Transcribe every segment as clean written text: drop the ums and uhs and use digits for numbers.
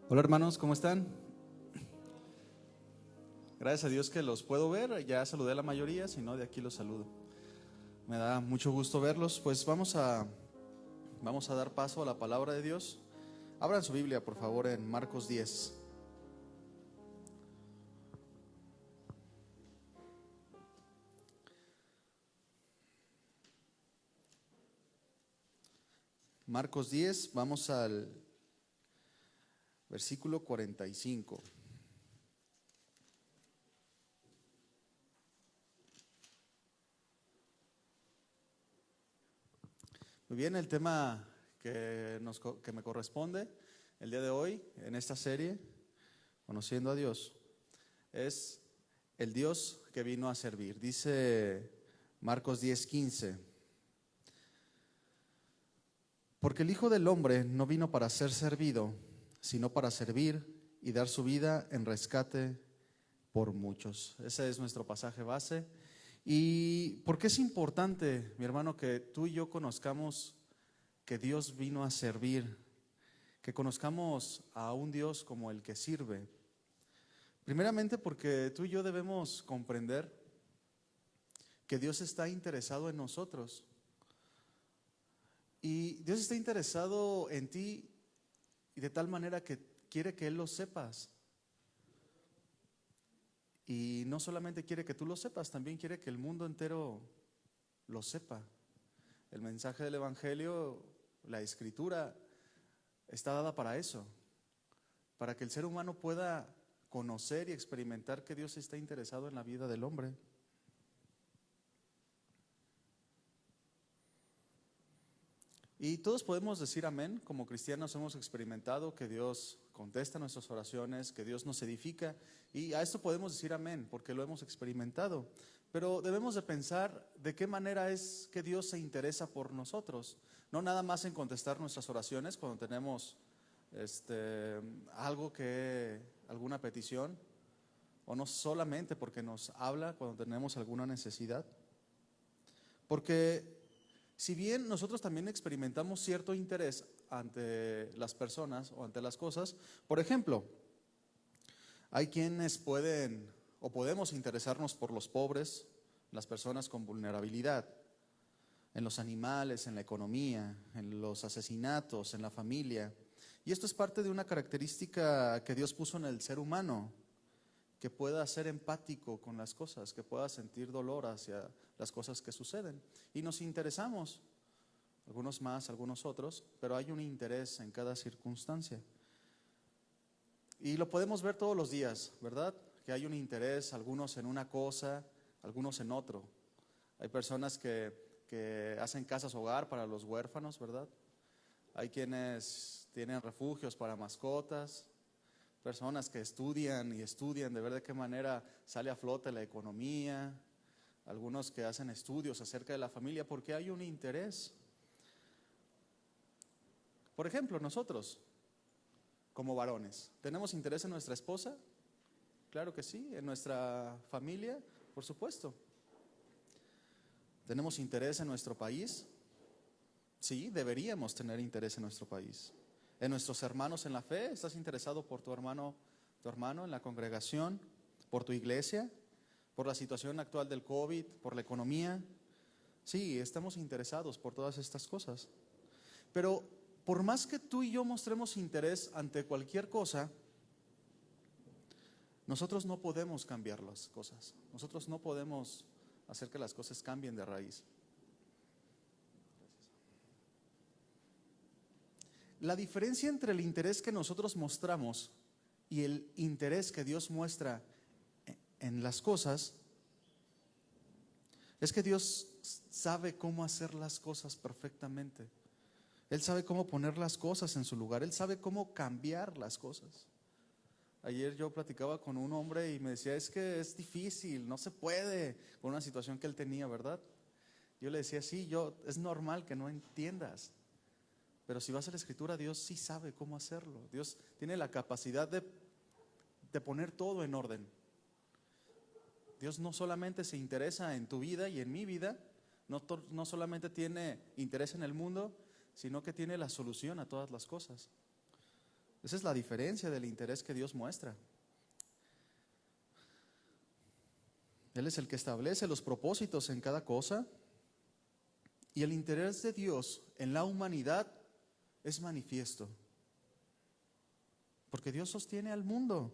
Hola hermanos, ¿cómo están? Gracias a Dios que los puedo ver, ya saludé a la mayoría, si no de aquí los saludo. Me da mucho gusto verlos, pues vamos a dar paso a la palabra de Dios. Abran su Biblia, por favor, en Marcos 10. Marcos 10, vamos al versículo 45. Muy bien, el tema que me corresponde el día de hoy en esta serie, Conociendo a Dios, es el Dios que vino a servir. Dice Marcos 10:15. Porque el Hijo del Hombre no vino para ser servido, sino para servir y dar su vida en rescate por muchos. Ese es nuestro pasaje base. ¿Y por qué es importante, mi hermano, que tú y yo conozcamos que Dios vino a servir, que conozcamos a un Dios como el que sirve? Primeramente porque tú y yo debemos comprender que Dios está interesado en nosotros. Y Dios está interesado en ti y de tal manera que quiere que Él lo sepas. Y no solamente quiere que tú lo sepas, también quiere que el mundo entero lo sepa. El mensaje del Evangelio, la Escritura, está dada para eso, para que el ser humano pueda conocer y experimentar que Dios está interesado en la vida del hombre. Y todos podemos decir amén, como cristianos hemos experimentado que Dios contesta nuestras oraciones, que Dios nos edifica, y a esto podemos decir amén, porque lo hemos experimentado. Pero debemos de pensar de qué manera es que Dios se interesa por nosotros, no nada más en contestar nuestras oraciones cuando tenemos alguna petición, o no solamente porque nos habla cuando tenemos alguna necesidad, porque si bien nosotros también experimentamos cierto interés ante las personas o ante las cosas, por ejemplo, hay quienes pueden o podemos interesarnos por los pobres, las personas con vulnerabilidad, en los animales, en la economía, en los asesinatos, en la familia. Y esto es parte de una característica que Dios puso en el ser humano, que pueda ser empático con las cosas, que pueda sentir dolor hacia las cosas que suceden. Y nos interesamos, algunos más, algunos otros, pero hay un interés en cada circunstancia. Y lo podemos ver todos los días, ¿verdad? Que hay un interés, algunos en una cosa, algunos en otro. Hay personas que hacen casas hogar para los huérfanos, ¿verdad? Hay quienes tienen refugios para mascotas, personas que estudian y estudian de ver de qué manera sale a flote la economía, algunos que hacen estudios acerca de la familia porque hay un interés. Por ejemplo, nosotros, como varones, ¿tenemos interés en nuestra esposa? Claro que sí. ¿En nuestra familia? Por supuesto. ¿Tenemos interés en nuestro país? Sí, deberíamos tener interés en nuestro país. ¿En nuestros hermanos en la fe? ¿Estás interesado por tu hermano en la congregación? ¿Por tu iglesia? ¿Por la situación actual del COVID? ¿Por la economía? Sí, estamos interesados por todas estas cosas. Pero por más que tú y yo mostremos interés ante cualquier cosa, nosotros no podemos cambiar las cosas. Nosotros no podemos hacer que las cosas cambien de raíz. La diferencia entre el interés que nosotros mostramos y el interés que Dios muestra en las cosas es que Dios sabe cómo hacer las cosas perfectamente. Él sabe cómo poner las cosas en su lugar. Él sabe cómo cambiar las cosas. Ayer yo platicaba con un hombre y me decía, es que es difícil, no se puede, por una situación que él tenía, ¿verdad? Yo le decía, sí, es normal que no entiendas, pero si vas a la Escritura, Dios sí sabe cómo hacerlo. Dios tiene la capacidad de poner todo en orden. Dios no solamente se interesa en tu vida y en mi vida, no solamente tiene interés en el mundo, sino que tiene la solución a todas las cosas. Esa es la diferencia del interés que Dios muestra. Él es el que establece los propósitos en cada cosa. Y el interés de Dios en la humanidad es manifiesto. Porque Dios sostiene al mundo.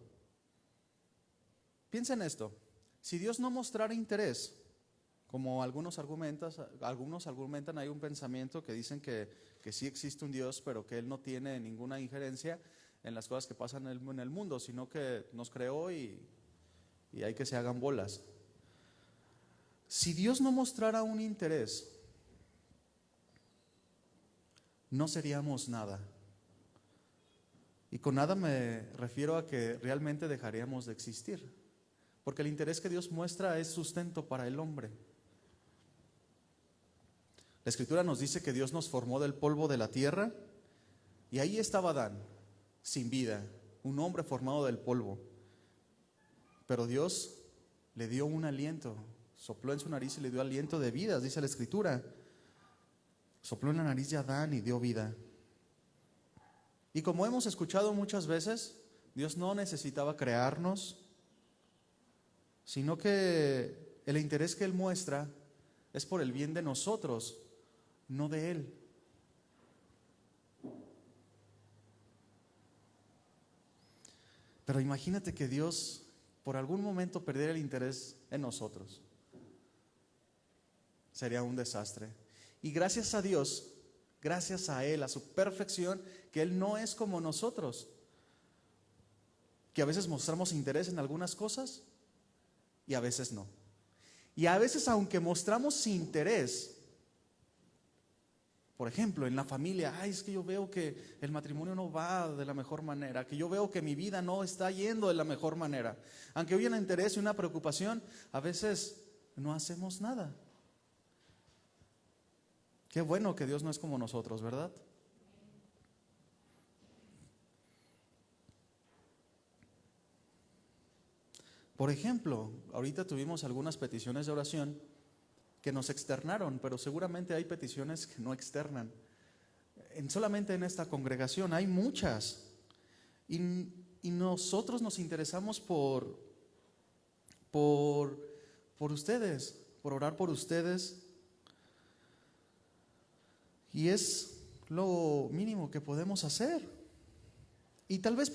Piensa en esto. Si Dios no mostrara interés, como algunos argumentan, hay un pensamiento que dicen que sí existe un Dios, pero que Él no tiene ninguna injerencia en las cosas que pasan en el mundo, sino que nos creó y hay que se hagan bolas. Si Dios no mostrara un interés, no seríamos nada. Y con nada me refiero a que realmente dejaríamos de existir. Porque el interés que Dios muestra es sustento para el hombre. La Escritura nos dice que Dios nos formó del polvo de la tierra y ahí estaba Adán, sin vida, un hombre formado del polvo. Pero Dios le dio un aliento, sopló en su nariz y le dio aliento de vida, dice la Escritura. Sopló en la nariz de Adán y dio vida. Y como hemos escuchado muchas veces, Dios no necesitaba crearnos, sino que el interés que Él muestra es por el bien de nosotros, no de Él. Pero imagínate que Dios por algún momento perdiera el interés en nosotros. Sería un desastre. Y gracias a Dios, gracias a Él, a su perfección, que Él no es como nosotros, que a veces mostramos interés en algunas cosas y a veces no. Y a veces, aunque mostramos interés, por ejemplo, en la familia, es que yo veo que el matrimonio no va de la mejor manera, que yo veo que mi vida no está yendo de la mejor manera. Aunque hubiera interés y una preocupación, a veces no hacemos nada. Qué bueno que Dios no es como nosotros, ¿verdad? Por ejemplo, ahorita tuvimos algunas peticiones de oración que nos externaron, pero seguramente hay peticiones que no externan. Solamente en esta congregación hay muchas. Y nosotros nos interesamos por ustedes, por orar por ustedes. Y es lo mínimo que podemos hacer. Y tal vez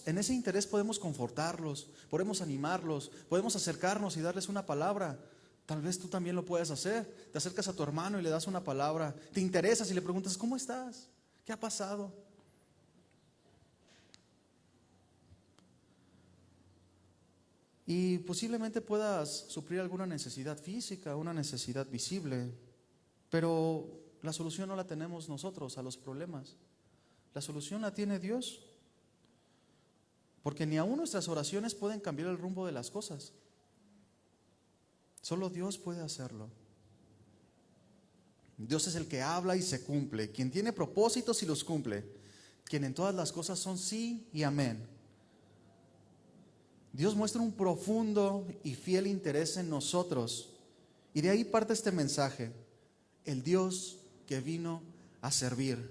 en ese interés podemos confortarlos, podemos animarlos, podemos acercarnos y darles una palabra. Tal vez tú también lo puedes hacer. Te acercas a tu hermano y le das una palabra. Te interesas y le preguntas, ¿cómo estás? ¿Qué ha pasado? Y posiblemente puedas suplir alguna necesidad física, una necesidad visible, pero la solución no la tenemos nosotros a los problemas. La solución la tiene Dios. Porque ni aún nuestras oraciones pueden cambiar el rumbo de las cosas. Solo Dios puede hacerlo. Dios es el que habla y se cumple, quien tiene propósitos y los cumple, quien en todas las cosas son sí y amén. Dios muestra un profundo y fiel interés en nosotros. Y de ahí parte este mensaje: el Dios que vino a servir.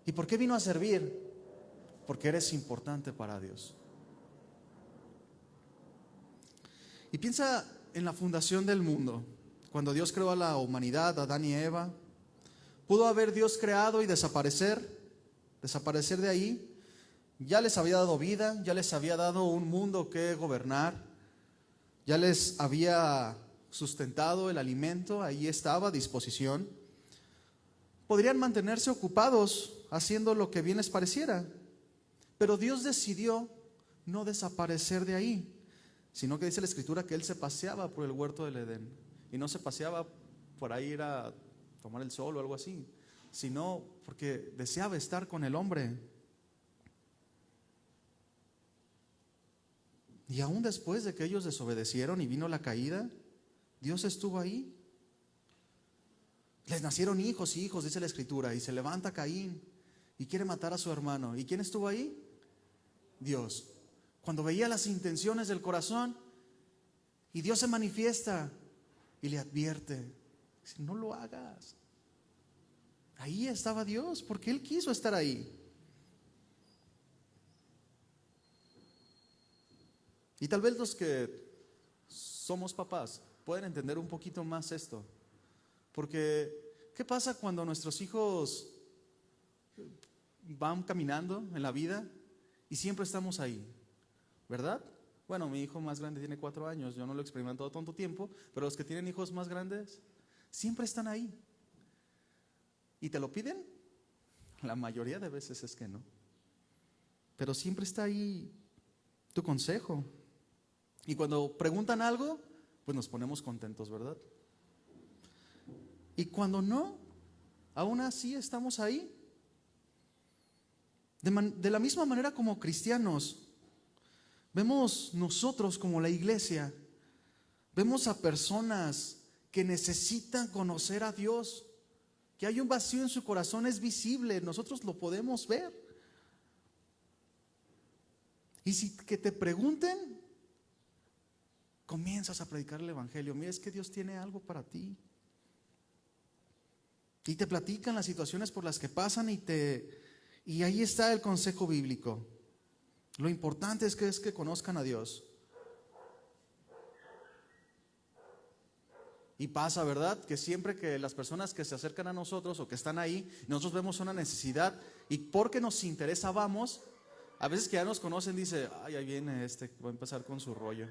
¿Y por qué vino a servir? Porque eres importante para Dios. Y piensa en la fundación del mundo. Cuando Dios creó a la humanidad, a Adán y Eva, ¿pudo haber Dios creado y desaparecer de ahí? Ya les había dado vida, ya les había dado un mundo que gobernar, ya les había sustentado el alimento, ahí estaba a disposición. Podrían mantenerse ocupados haciendo lo que bien les pareciera. Pero Dios decidió no desaparecer de ahí, sino que dice la Escritura que Él se paseaba por el huerto del Edén. Y no se paseaba por ahí ir a tomar el sol o algo así, sino porque deseaba estar con el hombre. Y aún después de que ellos desobedecieron y vino la caída, Dios estuvo ahí. Les nacieron hijos y hijos, dice la Escritura, y se levanta Caín y quiere matar a su hermano. ¿Y quién estuvo ahí? Dios. Cuando veía las intenciones del corazón, y Dios se manifiesta y le advierte: no lo hagas. Ahí estaba Dios, porque Él quiso estar ahí. Y tal vez los que somos papás pueden entender un poquito más esto. Porque, ¿qué pasa cuando nuestros hijos van caminando en la vida y siempre estamos ahí? ¿Verdad? Bueno, mi hijo más grande tiene 4 años, yo no lo he experimentado tanto tiempo, pero los que tienen hijos más grandes siempre están ahí. ¿Y te lo piden? La mayoría de veces es que no. Pero siempre está ahí tu consejo. Y cuando preguntan algo, pues nos ponemos contentos, ¿verdad? Y cuando no, aún así estamos ahí. De la misma manera como cristianos, vemos nosotros como la iglesia, vemos a personas que necesitan conocer a Dios, que hay un vacío en su corazón, es visible, nosotros lo podemos ver. Y si que te pregunten, comienzas a predicar el evangelio. Mira, es que Dios tiene algo para ti. Y te platican las situaciones por las que pasan y ahí está el consejo bíblico. Lo importante es que conozcan a Dios. Y pasa, ¿verdad? Que siempre que las personas que se acercan a nosotros o que están ahí, nosotros vemos una necesidad y porque nos interesa vamos, a veces que ya nos conocen dice, ay, ahí viene va a empezar con su rollo.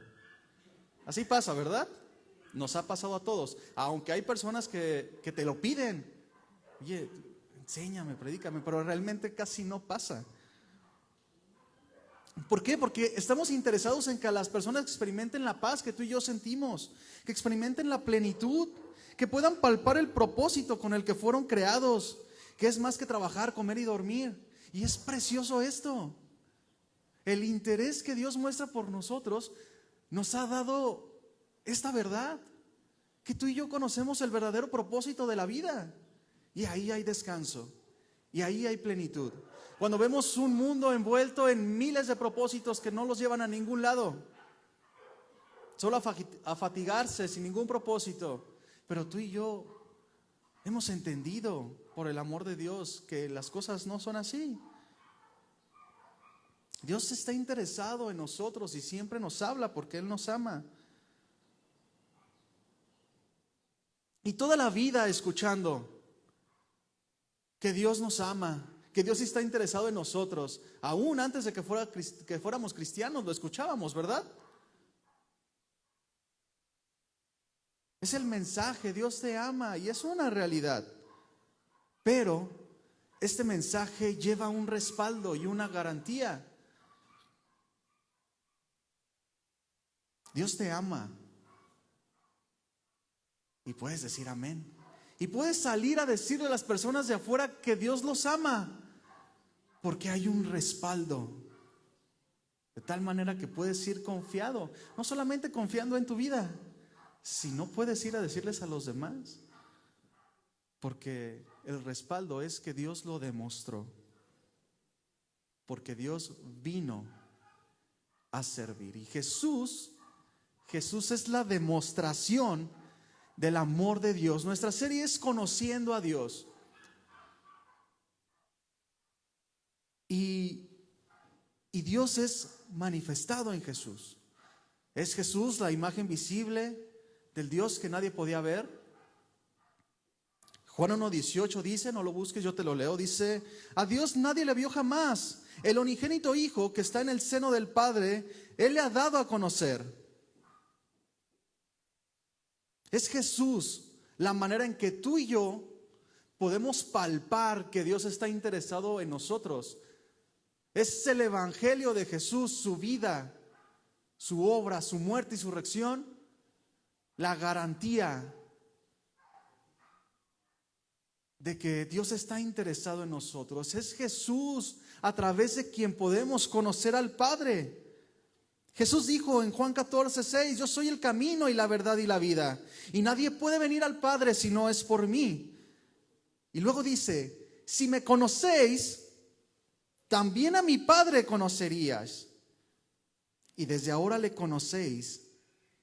Así pasa, ¿verdad? Nos ha pasado a todos. Aunque hay personas que te lo piden. Oye, enséñame, predícame, pero realmente casi no pasa. ¿Por qué? Porque estamos interesados en que las personas experimenten la paz que tú y yo sentimos, que experimenten la plenitud, que puedan palpar el propósito con el que fueron creados, que es más que trabajar, comer y dormir. Y es precioso esto. El interés que Dios muestra por nosotros nos ha dado esta verdad, que tú y yo conocemos el verdadero propósito de la vida. Y ahí hay descanso, y ahí hay plenitud. Cuando vemos un mundo envuelto en miles de propósitos que no los llevan a ningún lado, solo a fatigarse sin ningún propósito. Pero tú y yo hemos entendido por el amor de Dios que las cosas no son así. Dios está interesado en nosotros y siempre nos habla porque Él nos ama. Y toda la vida escuchando que Dios nos ama, que Dios está interesado en nosotros. Aún antes de que fuéramos cristianos lo escuchábamos, ¿verdad? Es el mensaje, Dios te ama y es una realidad. Pero este mensaje lleva un respaldo y una garantía. Dios te ama. Y puedes decir amén. Y puedes salir a decirle a las personas de afuera que Dios los ama. Porque hay un respaldo. De tal manera que puedes ir confiado. No solamente confiando en tu vida, sino puedes ir a decirles a los demás. Porque el respaldo es que Dios lo demostró. Porque Dios vino a servir. Y Jesús es la demostración del amor de Dios. Nuestra serie es Conociendo a Dios. Y Dios es manifestado en Jesús. Es Jesús la imagen visible del Dios que nadie podía ver. Juan 1:18 dice, no lo busques, yo te lo leo, dice, a Dios nadie le vio jamás. El unigénito Hijo que está en el seno del Padre, Él le ha dado a conocer. Es Jesús la manera en que tú y yo podemos palpar que Dios está interesado en nosotros. Es el evangelio de Jesús, su vida, su obra, su muerte y su resurrección, la garantía de que Dios está interesado en nosotros. Es Jesús a través de quien podemos conocer al Padre. Jesús dijo en Juan 14:6, yo soy el camino y la verdad y la vida, y nadie puede venir al Padre si no es por mí. Y luego dice, si me conocéis, también a mi Padre conoceríais, y desde ahora le conocéis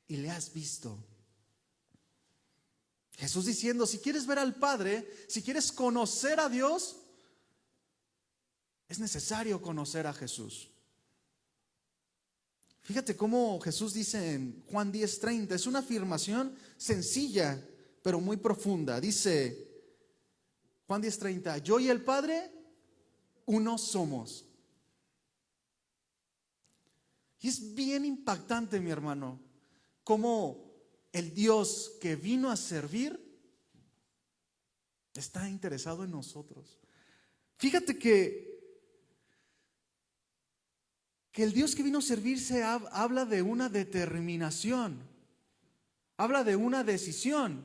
y le has visto. Jesús diciendo, si quieres ver al Padre, si quieres conocer a Dios, es necesario conocer a Jesús. Fíjate cómo Jesús dice en Juan 10:30, es una afirmación sencilla, pero muy profunda. Dice Juan 10:30, yo y el Padre, uno somos. Y es bien impactante, mi hermano, cómo el Dios que vino a servir está interesado en nosotros. Fíjate que el Dios que vino a servir habla de una determinación, habla de una decisión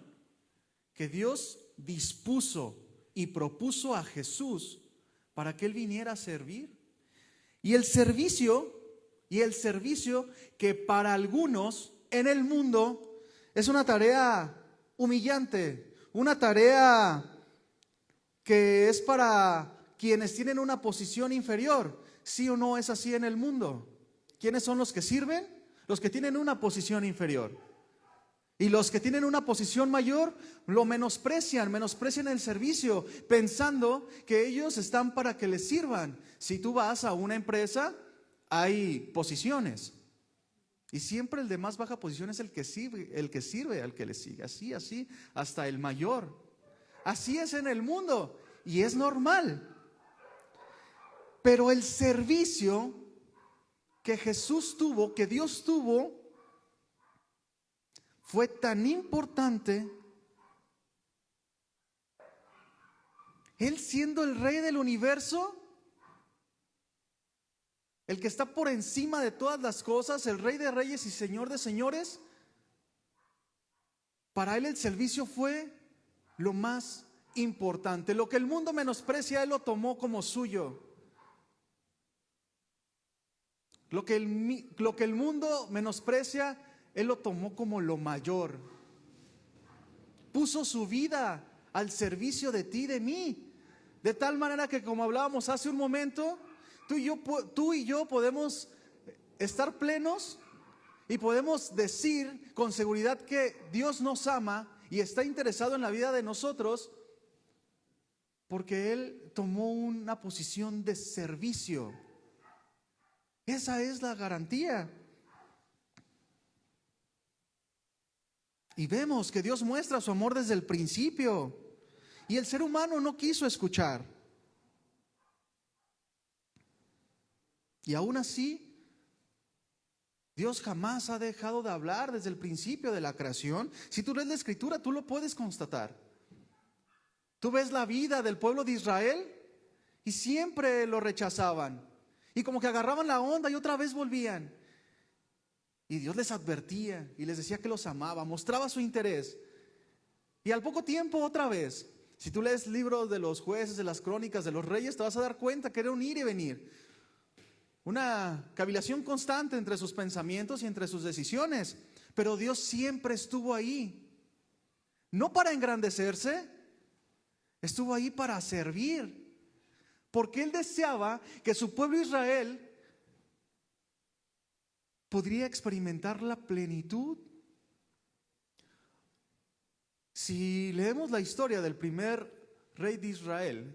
que Dios dispuso y propuso a Jesús para que Él viniera a servir. Y el servicio que para algunos en el mundo es una tarea humillante, una tarea que es para quienes tienen una posición inferior. ¿Sí o no es así en el mundo? ¿Quiénes son los que sirven? Los que tienen una posición inferior. Y los que tienen una posición mayor lo menosprecian el servicio, pensando que ellos están para que les sirvan. Si tú vas a una empresa, hay posiciones. Y siempre el de más baja posición es el que sirve al que le sigue. Así, hasta el mayor. Así es en el mundo y es normal. Pero el servicio que Jesús tuvo, que Dios tuvo, fue tan importante. Él siendo el Rey del universo, el que está por encima de todas las cosas, el Rey de reyes y Señor de señores, para Él el servicio fue lo más importante. Lo que el mundo menosprecia, Él lo tomó como suyo. Lo que el mundo menosprecia, Él lo tomó como lo mayor. Puso su vida al servicio de ti y de mí. De tal manera que, como hablábamos hace un momento, tú y yo podemos estar plenos y podemos decir con seguridad que Dios nos ama y está interesado en la vida de nosotros, porque Él tomó una posición de servicio. Esa es la garantía. Y vemos que Dios muestra su amor desde el principio. Y el ser humano no quiso escuchar. Y aún así, Dios jamás ha dejado de hablar desde el principio de la creación. Si tú lees la Escritura, tú lo puedes constatar. Tú ves la vida del pueblo de Israel y siempre lo rechazaban. Y como que agarraban la onda y otra vez volvían. Y Dios les advertía y les decía que los amaba, mostraba su interés. Y al poco tiempo otra vez. Si tú lees libros de los jueces, de las crónicas, de los reyes, te vas a dar cuenta que era un ir y venir. Una cavilación constante entre sus pensamientos y entre sus decisiones. Pero Dios siempre estuvo ahí. No para engrandecerse, estuvo ahí para servir. Porque Él deseaba que su pueblo Israel podría experimentar la plenitud. Si leemos la historia del primer rey de Israel,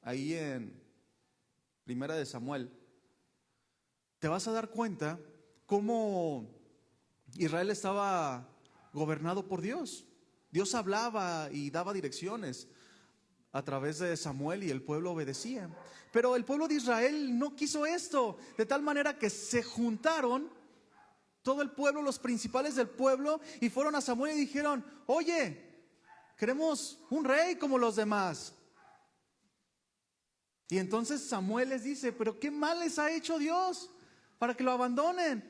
ahí en Primera de Samuel, te vas a dar cuenta cómo Israel estaba gobernado por Dios. Dios hablaba y daba direcciones a través de Samuel y el pueblo obedecía. Pero el pueblo de Israel no quiso esto, de tal manera que se juntaron todo el pueblo, los principales del pueblo, y fueron a Samuel y dijeron: oye, queremos un rey como los demás. Y entonces Samuel les dice: pero qué mal les ha hecho Dios para que lo abandonen.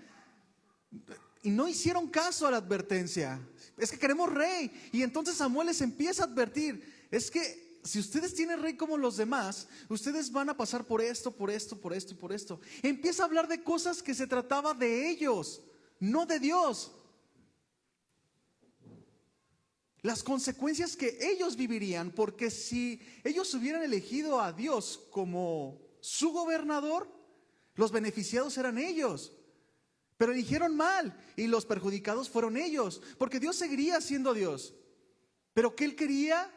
Y no hicieron caso a la advertencia. Es que queremos rey. Y entonces Samuel les empieza a advertir: es que si ustedes tienen rey como los demás, ustedes van a pasar por esto, por esto, por esto y por esto. Empieza a hablar de cosas que se trataba de ellos, no de Dios. Las consecuencias que ellos vivirían, porque si ellos hubieran elegido a Dios como su gobernador, los beneficiados eran ellos. Pero eligieron mal y los perjudicados fueron ellos, porque Dios seguiría siendo Dios. Pero que Él quería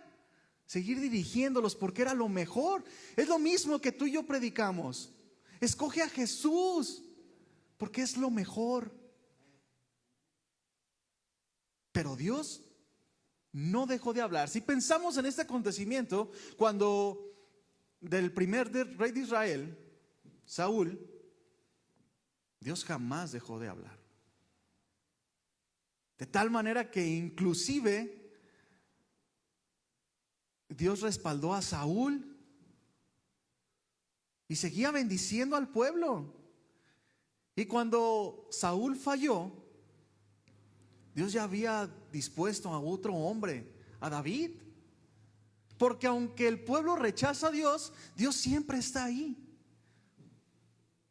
seguir dirigiéndolos porque era lo mejor. Es lo mismo que tú y yo predicamos. Escoge a Jesús porque es lo mejor. Pero Dios no dejó de hablar. Si pensamos en este acontecimiento, cuando del primer rey de Israel, Saúl, Dios jamás dejó de hablar. De tal manera que inclusive Dios respaldó a Saúl y seguía bendiciendo al pueblo. Y cuando Saúl falló, Dios ya había dispuesto a otro hombre, a David. Porque aunque el pueblo rechaza a Dios, Dios siempre está ahí.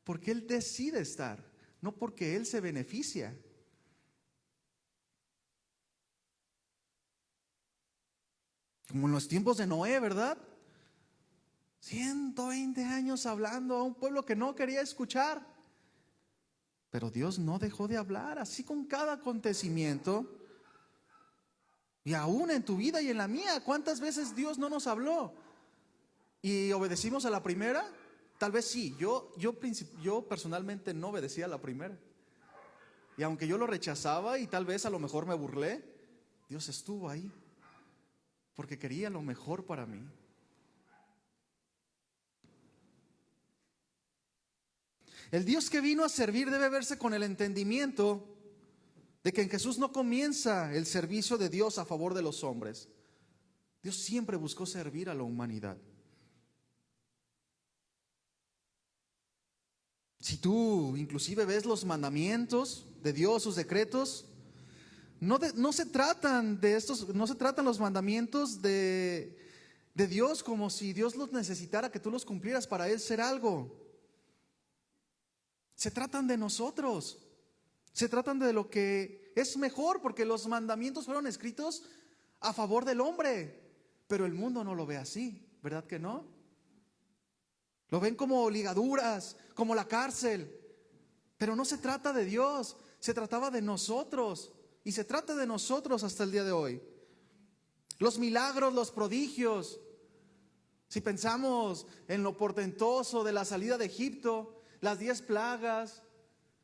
Porque Él decide estar, no porque Él se beneficia. Como en los tiempos de Noé, ¿verdad? 120 años hablando a un pueblo que no quería escuchar. Pero Dios no dejó de hablar, así con cada acontecimiento. Y aún en tu vida y en la mía, ¿cuántas veces Dios no nos habló? ¿Y obedecimos a la primera? Tal vez sí, yo personalmente no obedecía a la primera. Y aunque yo lo rechazaba y tal vez a lo mejor me burlé, Dios estuvo ahí, porque quería lo mejor para mí. El Dios que vino a servir debe verse con el entendimiento de que en Jesús no comienza el servicio de Dios a favor de los hombres. Dios siempre buscó servir a la humanidad. Si tú inclusive ves los mandamientos de Dios, sus decretos, no se tratan los mandamientos de Dios como si Dios los necesitara que tú los cumplieras para Él ser algo. Se tratan de nosotros. Se tratan de lo que es mejor, porque los mandamientos fueron escritos a favor del hombre. Pero el mundo no lo ve así, ¿verdad que no? Lo ven como ligaduras, como la cárcel. Pero no se trata de Dios, se trataba de nosotros. Y se trata de nosotros hasta el día de hoy. Los milagros, los prodigios. Si pensamos en lo portentoso de la salida de Egipto, las 10 plagas,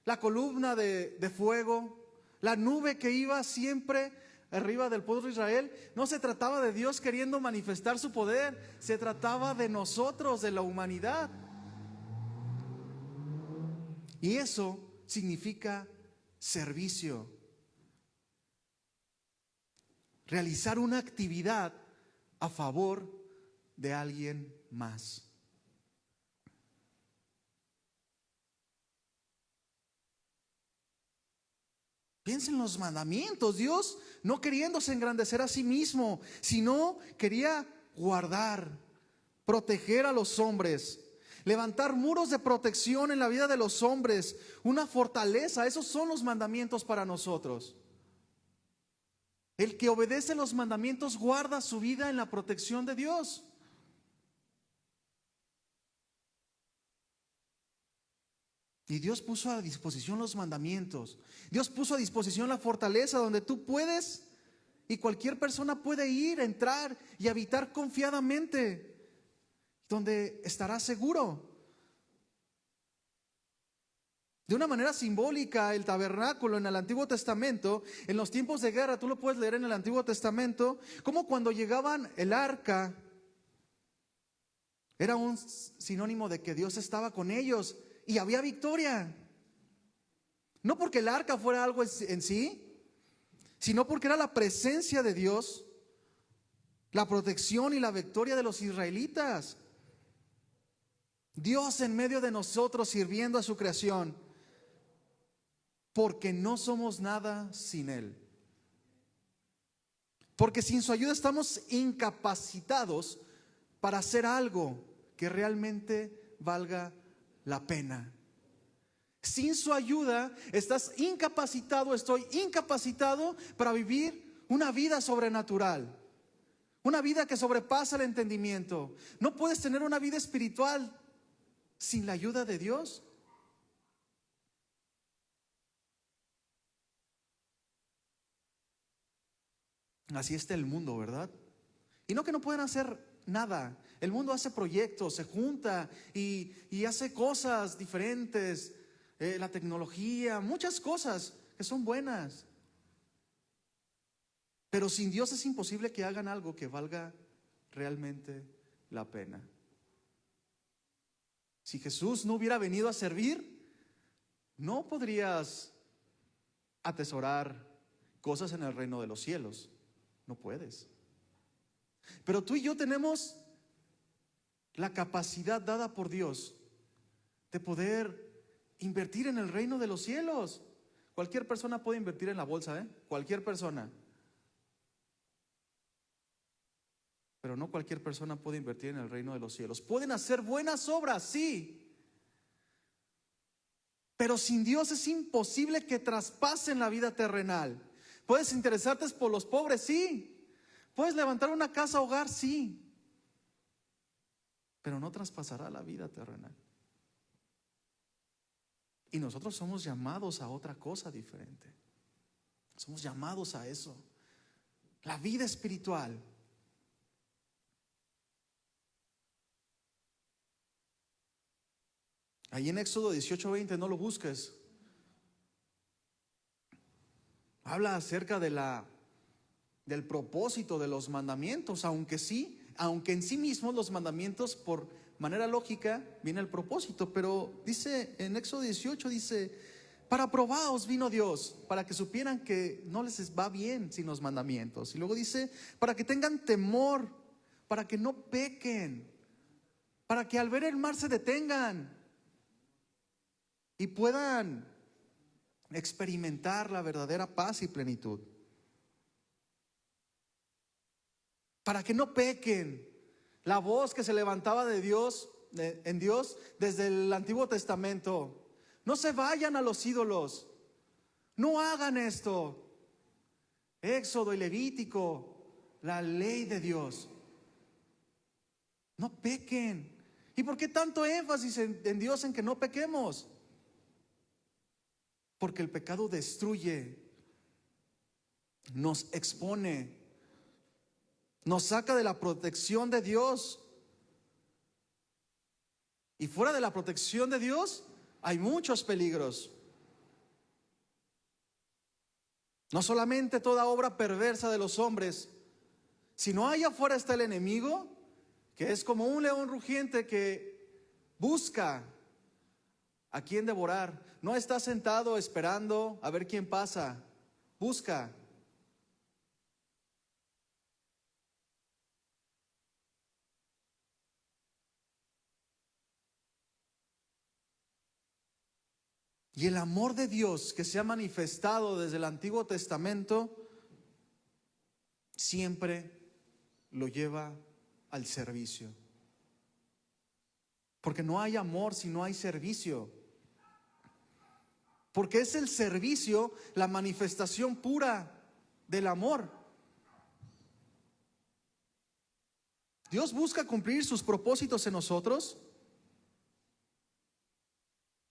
la columna de fuego, la nube que iba siempre arriba del pueblo de Israel, no se trataba de Dios queriendo manifestar su poder, se trataba de nosotros, de la humanidad. Y eso significa servicio. Realizar una actividad a favor de alguien más. Piensa en los mandamientos. Dios no queriéndose engrandecer a sí mismo, sino quería guardar, proteger a los hombres, levantar muros de protección en la vida de los hombres, una fortaleza. Esos son los mandamientos para nosotros. El que obedece los mandamientos guarda su vida en la protección de Dios. Y Dios puso a disposición los mandamientos. Dios puso a disposición la fortaleza donde tú puedes y cualquier persona puede ir, entrar y habitar confiadamente, donde estará seguro. De una manera simbólica, el tabernáculo en el Antiguo Testamento, en los tiempos de guerra, tú lo puedes leer en el Antiguo Testamento, como cuando llegaban el arca, era un sinónimo de que Dios estaba con ellos y había victoria. No porque el arca fuera algo en sí, sino porque era la presencia de Dios, la protección y la victoria de los israelitas. Dios en medio de nosotros sirviendo a su creación, porque no somos nada sin Él. Porque sin su ayuda estamos incapacitados para hacer algo que realmente valga la pena. Sin su ayuda estás incapacitado, estoy incapacitado para vivir una vida sobrenatural, una vida que sobrepasa el entendimiento. No puedes tener una vida espiritual sin la ayuda de Dios. Así está el mundo, ¿verdad? Y no que no puedan hacer nada. El mundo hace proyectos, se junta y hace cosas diferentes. la tecnología, muchas cosas que son buenas. Pero sin Dios es imposible que hagan algo que valga realmente la pena. Si Jesús no hubiera venido a servir, no podrías atesorar cosas en el reino de los cielos. No puedes. Pero tú y yo tenemos la capacidad dada por Dios de poder invertir en el reino de los cielos. Cualquier persona puede invertir en la bolsa, cualquier persona. Pero no cualquier persona puede invertir en el reino de los cielos. Pueden hacer buenas obras, sí. Pero sin Dios es imposible que traspasen la vida terrenal. Puedes interesarte por los pobres, sí. Puedes levantar una casa hogar, sí. Pero no traspasará la vida terrenal. Y nosotros somos llamados a otra cosa diferente. Somos llamados a eso. La vida espiritual. Ahí en Éxodo 18:20, no lo busques. Habla acerca del propósito de los mandamientos, aunque en sí mismos los mandamientos, por manera lógica, viene el propósito. Pero dice en Éxodo 18, dice, para probaos vino Dios, para que supieran que no les va bien sin los mandamientos. Y luego dice, para que tengan temor, para que no pequen, para que al ver el mar se detengan y puedan experimentar la verdadera paz y plenitud. Para que no pequen. La voz que se levantaba de Dios, en Dios, desde el Antiguo Testamento: no se vayan a los ídolos, no hagan esto. Éxodo y Levítico, la ley de Dios. No pequen. ¿Y por qué tanto énfasis en Dios en que no pequemos? Porque el pecado destruye, nos expone, nos saca de la protección de Dios. Y fuera de la protección de Dios hay muchos peligros. No solamente toda obra perversa de los hombres, sino allá afuera está el enemigo, que es como un león rugiente que busca a quien devorar. No está sentado esperando a ver quién pasa. Busca. Y el amor de Dios que se ha manifestado desde el Antiguo Testamento siempre lo lleva al servicio. Porque no hay amor si no hay servicio. Porque es el servicio la manifestación pura del amor. Dios busca cumplir sus propósitos en nosotros.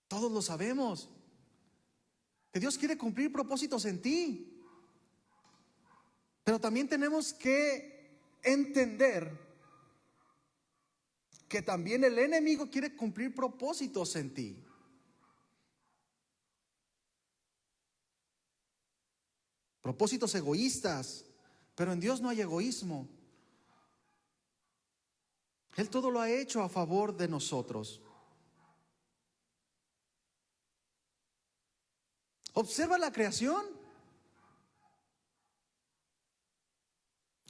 Todos lo sabemos. Que Dios quiere cumplir propósitos en ti. Pero también tenemos que entender que también el enemigo quiere cumplir propósitos en ti. Propósitos egoístas. Pero en Dios no hay egoísmo. Él todo lo ha hecho a favor de nosotros. Observa la creación.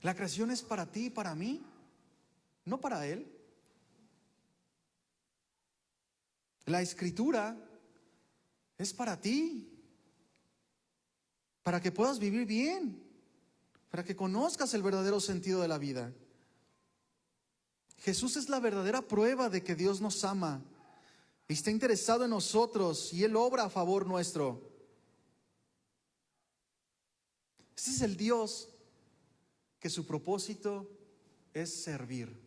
La creación es para ti y para mí, no para Él. La escritura es para ti, para que puedas vivir bien, para que conozcas el verdadero sentido de la vida. Jesús es la verdadera prueba de que Dios nos ama y está interesado en nosotros, y Él obra a favor nuestro. Este es el Dios que su propósito es servir.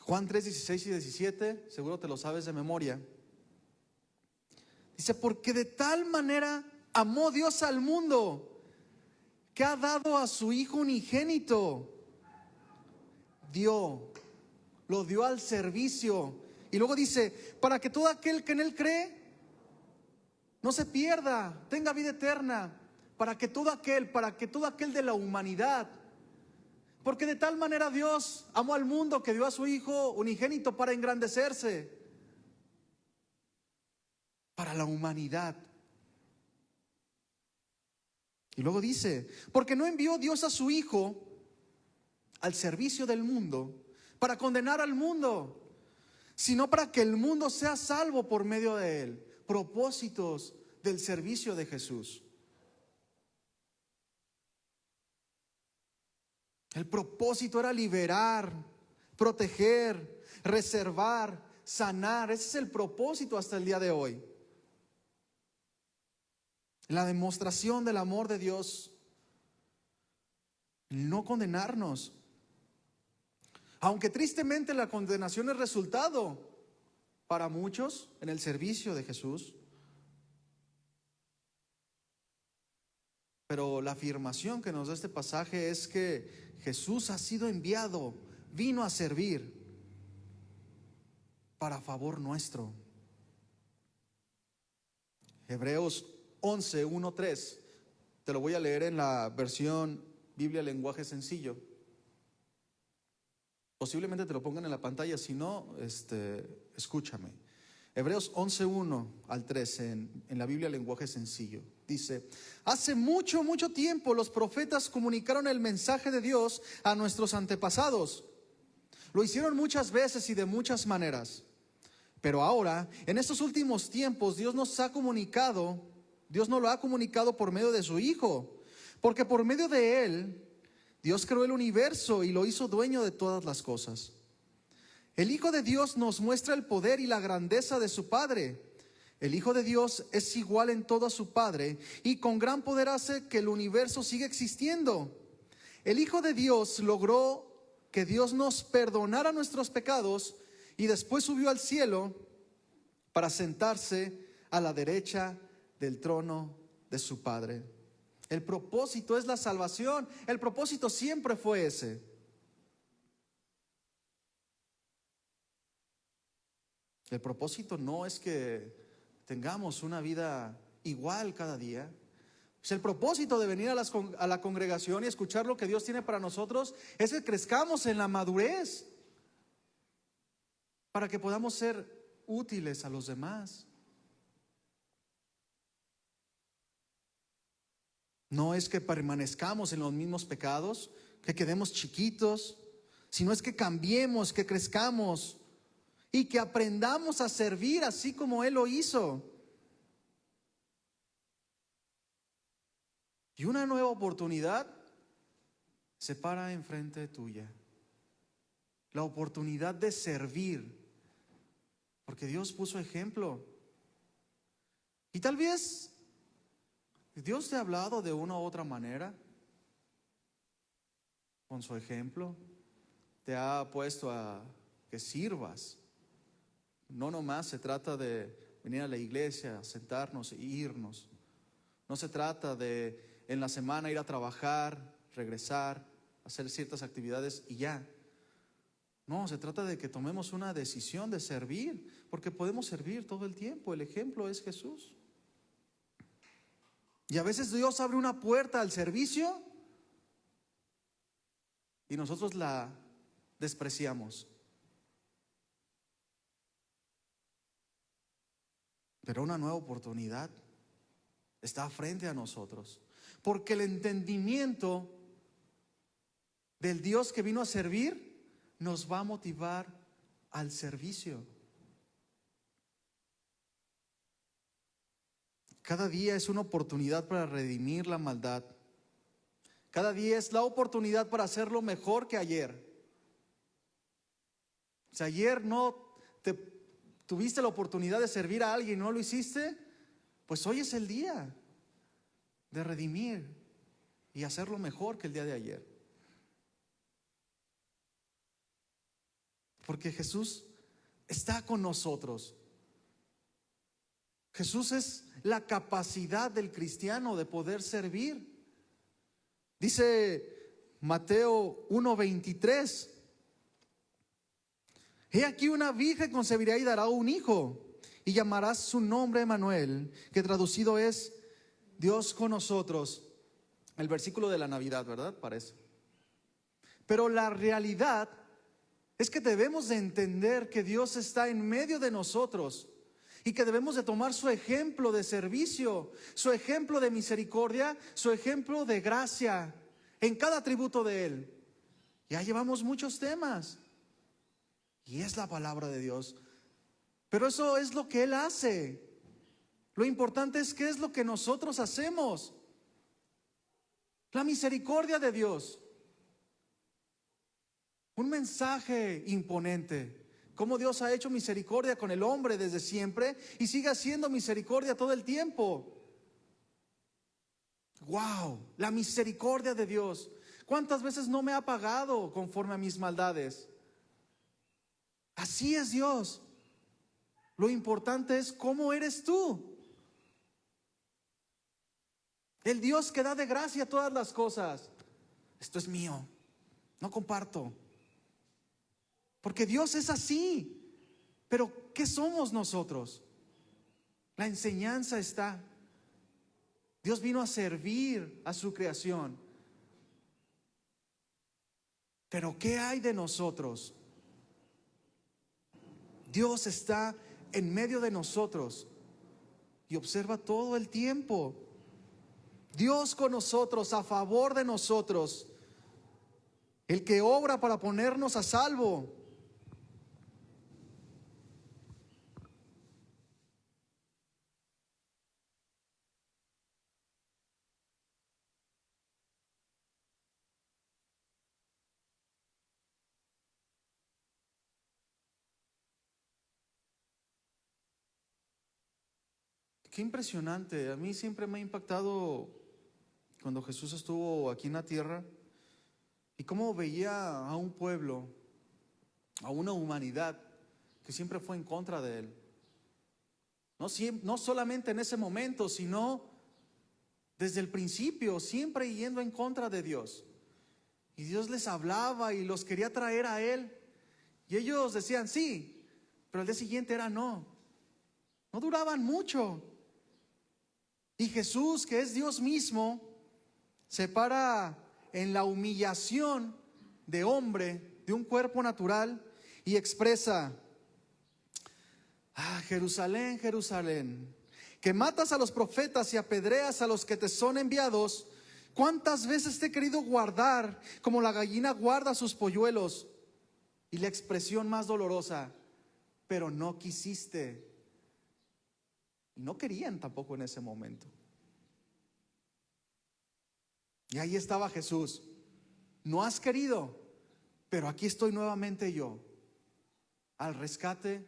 Juan 3, 16 y 17, seguro te lo sabes de memoria. Dice, porque de tal manera amó Dios al mundo, que ha dado a su Hijo unigénito. Lo dio al servicio. Y luego dice, para que todo aquel que en Él cree no se pierda, tenga vida eterna. Para que todo aquel de la humanidad. Porque de tal manera Dios amó al mundo que dio a su Hijo unigénito para engrandecerse. Para la humanidad. Y luego dice, porque no envió Dios a su Hijo al servicio del mundo para condenar al mundo, sino para que el mundo sea salvo por medio de Él. Propósitos del servicio de Jesús. El propósito era liberar, proteger, reservar, sanar. Ese es el propósito hasta el día de hoy. La demostración del amor de Dios, no condenarnos. Aunque tristemente la condenación es resultado para muchos en el servicio de Jesús. Pero la afirmación que nos da este pasaje es que Jesús ha sido enviado, vino a servir para favor nuestro. Hebreos 11, 1, 3. Te lo voy a leer en la versión Biblia lenguaje sencillo. Posiblemente te lo pongan en la pantalla, si no, escúchame. Hebreos 11, 1 al 3 en la Biblia lenguaje sencillo. Dice, hace mucho, mucho tiempo los profetas comunicaron el mensaje de Dios a nuestros antepasados. Lo hicieron muchas veces y de muchas maneras. Pero ahora, en estos últimos tiempos, Dios nos lo ha comunicado por medio de su Hijo. Porque por medio de Él, Dios creó el universo y lo hizo dueño de todas las cosas. El Hijo de Dios nos muestra el poder y la grandeza de su Padre. El Hijo de Dios es igual en todo a su Padre y con gran poder hace que el universo siga existiendo. El Hijo de Dios logró que Dios nos perdonara nuestros pecados y después subió al cielo para sentarse a la derecha del trono de su Padre. El propósito es la salvación. El propósito siempre fue ese. El propósito no es que tengamos una vida igual cada día. Pues el propósito de venir a la congregación y escuchar lo que Dios tiene para nosotros es que crezcamos en la madurez para que podamos ser útiles a los demás. No es que permanezcamos en los mismos pecados, que quedemos chiquitos, sino es que cambiemos, que crezcamos y que aprendamos a servir así como Él lo hizo. Y una nueva oportunidad se para enfrente tuya. La oportunidad de servir. Porque Dios puso ejemplo. Y tal vez Dios te ha hablado de una u otra manera. Con su ejemplo. Te ha puesto a que sirvas. No nomás se trata de venir a la iglesia, sentarnos e irnos. No se trata de en la semana ir a trabajar, regresar, hacer ciertas actividades y ya. No, se trata de que tomemos una decisión de servir, porque podemos servir todo el tiempo. El ejemplo es Jesús. Y a veces Dios abre una puerta al servicio y nosotros la despreciamos. Pero una nueva oportunidad está frente a nosotros. Porque el entendimiento del Dios que vino a servir nos va a motivar al servicio. Cada día es una oportunidad para redimir la maldad. Cada día es la oportunidad para hacerlo mejor que ayer. Si ayer no tuviste la oportunidad de servir a alguien y no lo hiciste, pues hoy es el día de redimir y hacerlo mejor que el día de ayer. Porque Jesús está con nosotros. Jesús es la capacidad del cristiano de poder servir. Dice Mateo 1:23. He aquí una virgen concebirá y dará un hijo, y llamarás su nombre Emmanuel, que traducido es Dios con nosotros. El versículo de la Navidad, ¿verdad? Parece. Pero la realidad es que debemos de entender que Dios está en medio de nosotros y que debemos de tomar su ejemplo de servicio, su ejemplo de misericordia, su ejemplo de gracia en cada atributo de Él. Ya llevamos muchos temas y es la palabra de Dios, pero eso es lo que Él hace. Lo importante es qué es lo que nosotros hacemos. La misericordia de Dios. Un mensaje imponente. Cómo Dios ha hecho misericordia con el hombre desde siempre y sigue haciendo misericordia todo el tiempo. Wow, la misericordia de Dios. ¿Cuántas veces no me ha pagado conforme a mis maldades? Así es Dios. Lo importante es cómo eres tú. El Dios que da de gracia todas las cosas. Esto es mío, no comparto. Porque Dios es así. Pero ¿qué somos nosotros? La enseñanza está. Dios vino a servir a su creación. Pero ¿qué hay de nosotros? Dios está en medio de nosotros y observa todo el tiempo. Dios con nosotros, a favor de nosotros, el que obra para ponernos a salvo. Qué impresionante. A mí siempre me ha impactado cuando Jesús estuvo aquí en la tierra y cómo veía a un pueblo, a una humanidad que siempre fue en contra de Él. No solamente en ese momento, sino desde el principio, siempre yendo en contra de Dios. Y Dios les hablaba y los quería traer a Él. Y ellos decían sí, pero el día siguiente era no. No duraban mucho. Y Jesús, que es Dios mismo, se para en la humillación de hombre, de un cuerpo natural, y expresa: Jerusalén, Jerusalén, que matas a los profetas y apedreas a los que te son enviados. ¿Cuántas veces te he querido guardar como la gallina guarda sus polluelos? Y la expresión más dolorosa: pero no quisiste. No querían tampoco en ese momento. Y ahí estaba Jesús. No has querido, pero aquí estoy nuevamente yo, al rescate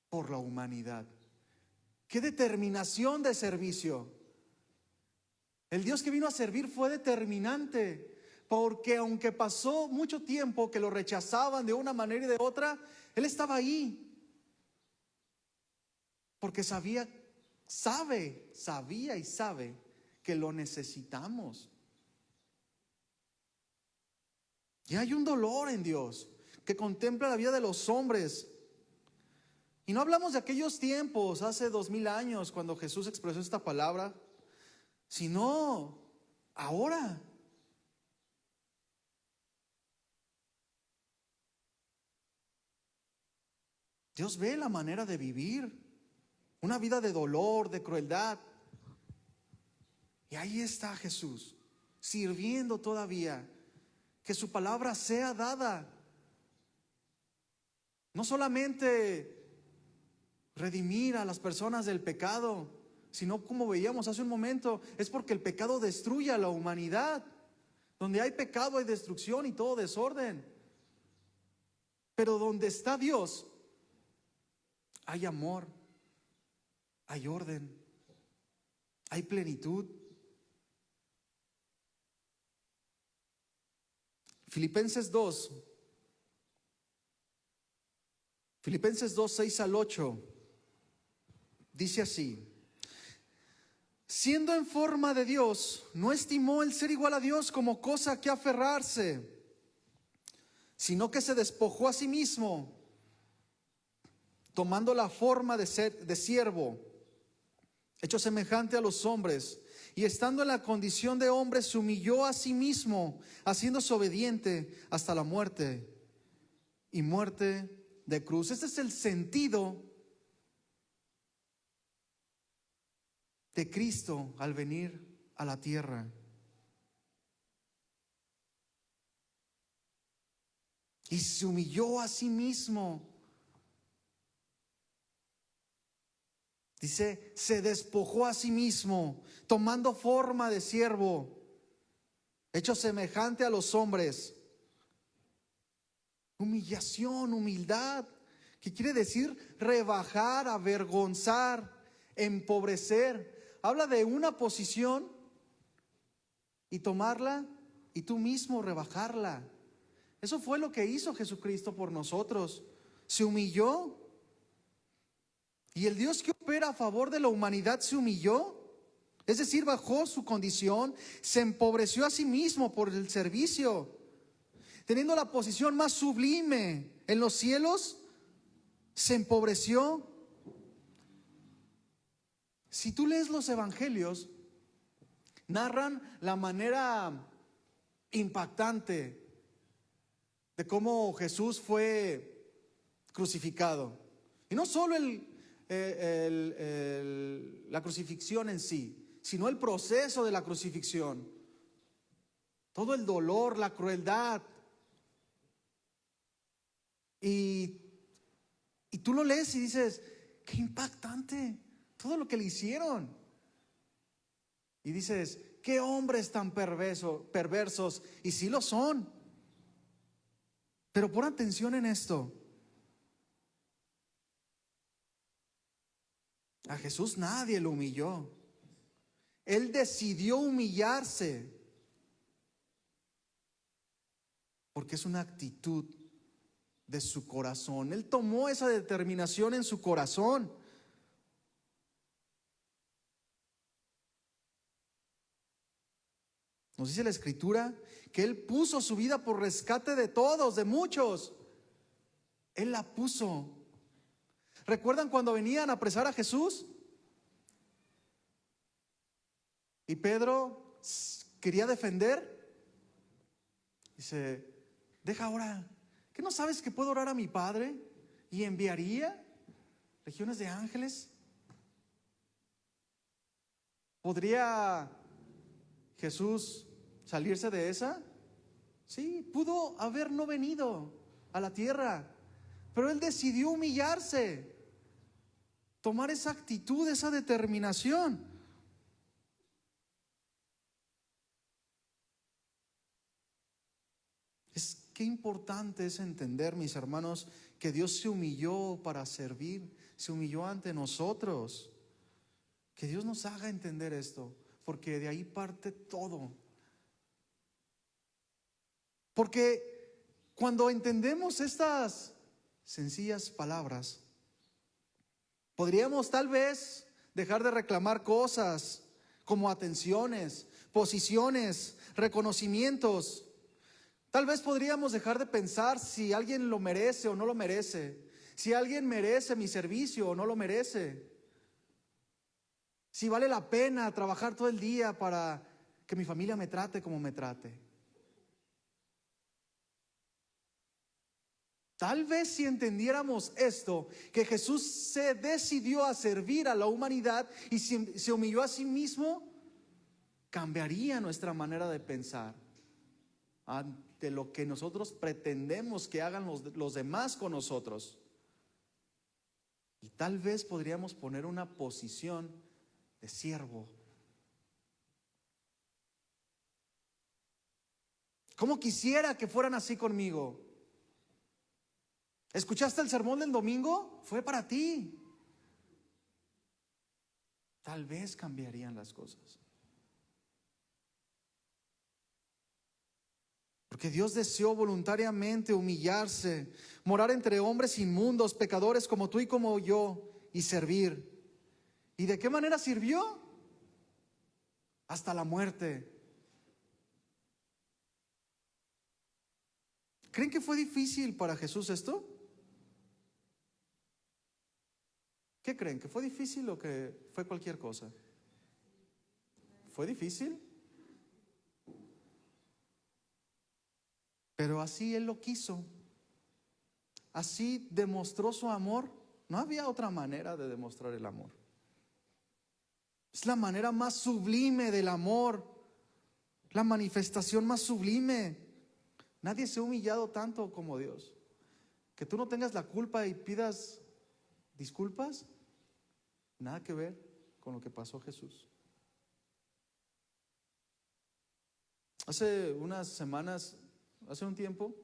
por la humanidad. ¡Qué determinación de servicio! El Dios que vino a servir fue determinante, porque aunque pasó mucho tiempo que lo rechazaban de una manera y de otra, Él estaba ahí. Porque sabía y sabe que lo necesitamos. Y hay un dolor en Dios que contempla la vida de los hombres. Y no hablamos de aquellos tiempos, hace 2000 años, cuando Jesús expresó esta palabra, sino ahora. Dios ve la manera de vivir. Una vida de dolor, de crueldad. Y ahí está Jesús, sirviendo todavía. Que su palabra sea dada. No solamente redimir a las personas del pecado, sino, como veíamos hace un momento, es porque el pecado destruye a la humanidad. Donde hay pecado hay destrucción y todo desorden. Pero donde está Dios, hay amor. Hay orden, hay plenitud. Filipenses 2, 6 al 8, dice así: siendo en forma de Dios, no estimó el ser igual a Dios como cosa que aferrarse, sino que se despojó a sí mismo, tomando la forma de siervo, hecho semejante a los hombres, y estando en la condición de hombre, se humilló a sí mismo, haciéndose obediente hasta la muerte, y muerte de cruz. Este es el sentido de Cristo al venir a la tierra. Y se humilló a sí mismo. Dice, se despojó a sí mismo, tomando forma de siervo, hecho semejante a los hombres. Humillación, humildad, que quiere decir rebajar, avergonzar, empobrecer. Habla de una posición y tomarla y tú mismo rebajarla. Eso fue lo que hizo Jesucristo por nosotros. Se humilló. Y el Dios que opera a favor de la humanidad se humilló. Es decir, bajó su condición, se empobreció a sí mismo por el servicio. Teniendo la posición más sublime en los cielos, se empobreció. Si tú lees los evangelios, narran la manera impactante de cómo Jesús fue crucificado. Y no solo la crucifixión en sí, sino el proceso de la crucifixión. Todo el dolor, la crueldad. Y tú lo lees y dices, qué impactante todo lo que le hicieron. Y dices, qué hombres tan perversos. Y sí lo son. Pero pon atención en esto. A Jesús nadie lo humilló. Él decidió humillarse. Porque es una actitud de su corazón. Él tomó esa determinación en su corazón. Nos dice la Escritura que Él puso su vida por rescate de todos, de muchos. Él la puso. ¿Recuerdan cuando venían a apresar a Jesús? Y Pedro quería defender. Dice, deja ahora. ¿Qué no sabes que puedo orar a mi Padre y enviaría legiones de ángeles? ¿Podría Jesús salirse de esa? Sí, pudo haber no venido a la tierra, pero Él decidió humillarse, tomar esa actitud, esa determinación. Qué importante es entender, mis hermanos, que Dios se humilló para servir, se humilló ante nosotros. Que Dios nos haga entender esto, porque de ahí parte todo. Porque cuando entendemos estas sencillas palabras, podríamos tal vez dejar de reclamar cosas como atenciones, posiciones, reconocimientos. Tal vez podríamos dejar de pensar si alguien lo merece o no lo merece, si alguien merece mi servicio o no lo merece, si vale la pena trabajar todo el día para que mi familia me trate como me trate. Tal vez si entendiéramos esto, que Jesús se decidió a servir a la humanidad y se humilló a sí mismo, cambiaría nuestra manera de pensar ante lo que nosotros pretendemos que hagan los demás con nosotros. Y tal vez podríamos poner una posición de siervo. ¿Cómo quisiera que fueran así conmigo? ¿Escuchaste el sermón del domingo? Fue para ti. Tal vez cambiarían las cosas. Porque Dios deseó voluntariamente humillarse, morar entre hombres inmundos, pecadores como tú y como yo, y servir. ¿Y de qué manera sirvió? Hasta la muerte. ¿Creen que fue difícil para Jesús esto? ¿Qué creen? ¿Que fue difícil o que fue cualquier cosa? ¿Fue difícil? Pero así Él lo quiso. Así demostró su amor. No había otra manera de demostrar el amor. Es la manera más sublime del amor, la manifestación más sublime. Nadie se ha humillado tanto como Dios. Que tú no tengas la culpa y pidas disculpas, nada que ver con lo que pasó Jesús. Hace unas semanas, hace un tiempo,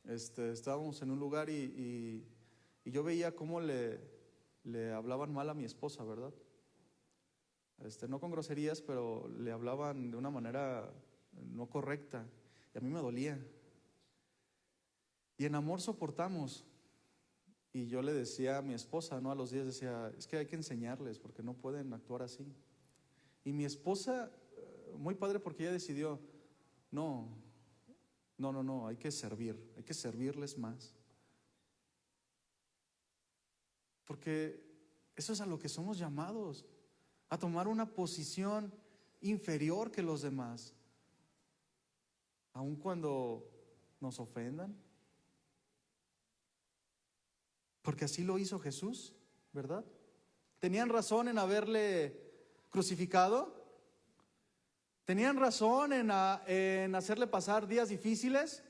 estábamos en un lugar y yo veía cómo le hablaban mal a mi esposa, ¿verdad? No con groserías, pero le hablaban de una manera no correcta. Y a mí me dolía. Y en amor soportamos. Y yo le decía a mi esposa, ¿no? A los días decía, es que hay que enseñarles porque no pueden actuar así. Y mi esposa, muy padre porque ella decidió, no, hay que servirles más. Porque eso es a lo que somos llamados, a tomar una posición inferior que los demás, aun cuando nos ofendan. Porque así lo hizo Jesús, ¿verdad? ¿Tenían razón en haberle crucificado? ¿Tenían razón en hacerle pasar días difíciles?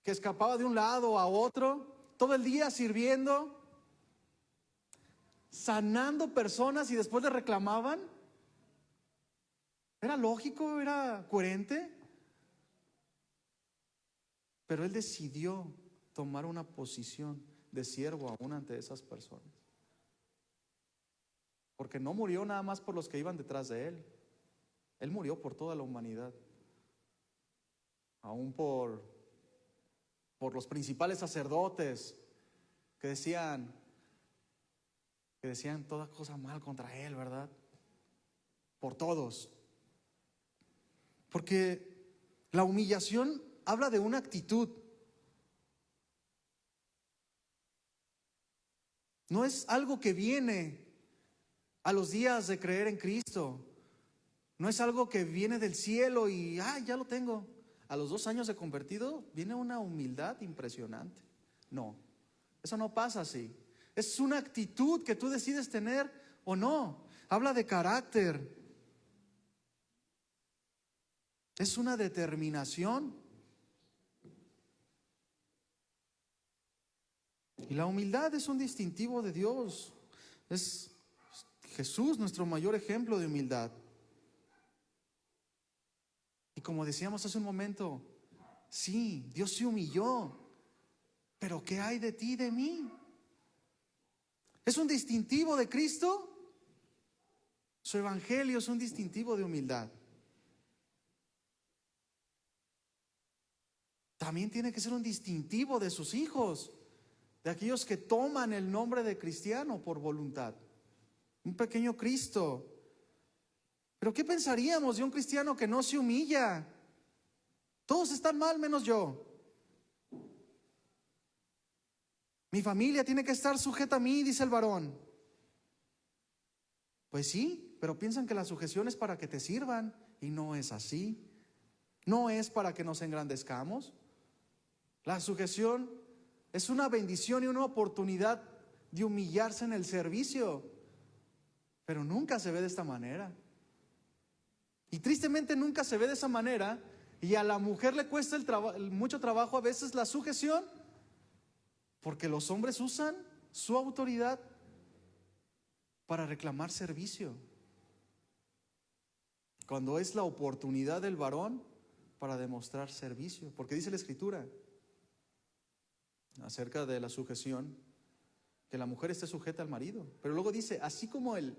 Que escapaba de un lado a otro, todo el día sirviendo, sanando personas y después le reclamaban. ¿Era lógico? ¿Era coherente? Pero Él decidió tomar una posición de siervo aún ante esas personas. Porque no murió nada más por los que iban detrás de Él. Él murió por toda la humanidad. Aún por los principales sacerdotes que decían toda cosa mal contra Él, ¿verdad? Por todos. Porque la humillación habla de una actitud. No es algo que viene a los días de creer en Cristo. No es algo que viene del cielo y ya lo tengo. A los 2 años de convertido viene una humildad impresionante. No, eso no pasa así. Es una actitud que tú decides tener o no. Habla de carácter. Es una determinación. Y la humildad es un distintivo de Dios. Es Jesús nuestro mayor ejemplo de humildad. Y como decíamos hace un momento, sí, Dios se humilló, pero ¿qué hay de ti y de mí? ¿Es un distintivo de Cristo? Su evangelio es un distintivo de humildad. También tiene que ser un distintivo de sus hijos, de aquellos que toman el nombre de cristiano por voluntad. Un pequeño Cristo. Pero ¿qué pensaríamos de un cristiano que no se humilla? Todos están mal menos yo. Mi familia tiene que estar sujeta a mí, dice el varón. Pues sí, pero piensan que la sujeción es para que te sirvan y no es así. No es para que nos engrandezcamos. La sujeción es una bendición y una oportunidad de humillarse en el servicio, pero nunca se ve de esta manera. Y tristemente nunca se ve de esa manera. Y a la mujer le cuesta mucho trabajo a veces la sujeción, porque los hombres usan su autoridad para reclamar servicio, cuando es la oportunidad del varón para demostrar servicio. Porque dice la Escritura acerca de la sujeción, que la mujer esté sujeta al marido. Pero luego dice, así como el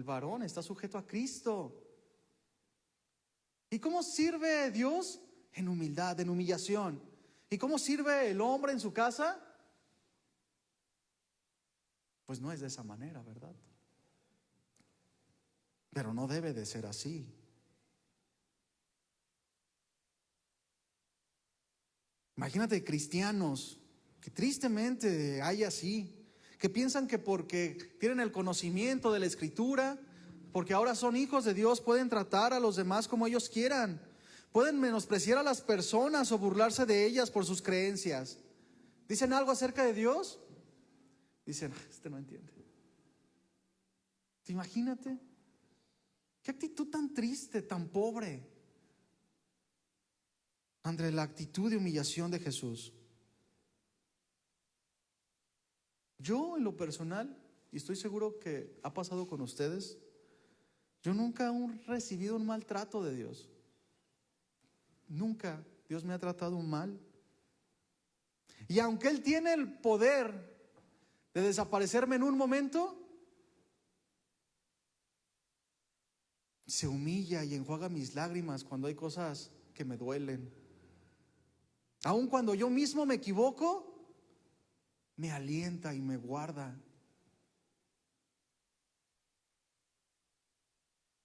varón está sujeto a Cristo. ¿Y cómo sirve Dios? En humildad, en humillación. ¿Y cómo sirve el hombre en su casa? Pues no es de esa manera, ¿verdad? Pero no debe de ser así. Imagínate cristianos que tristemente hay así, que piensan que porque tienen el conocimiento de la Escritura, porque ahora son hijos de Dios, pueden tratar a los demás como ellos quieran, pueden menospreciar a las personas o burlarse de ellas por sus creencias. ¿Dicen algo acerca de Dios? Dicen, este no entiende. Imagínate, qué actitud tan triste, tan pobre, ante la actitud de humillación de Jesús. Yo en lo personal, y estoy seguro que ha pasado con ustedes, yo nunca he recibido un maltrato de Dios. Nunca Dios me ha tratado mal. Y aunque Él tiene el poder de desaparecerme en un momento, se humilla y enjuaga mis lágrimas cuando hay cosas que me duelen. Aun cuando yo mismo me equivoco, me alienta y me guarda.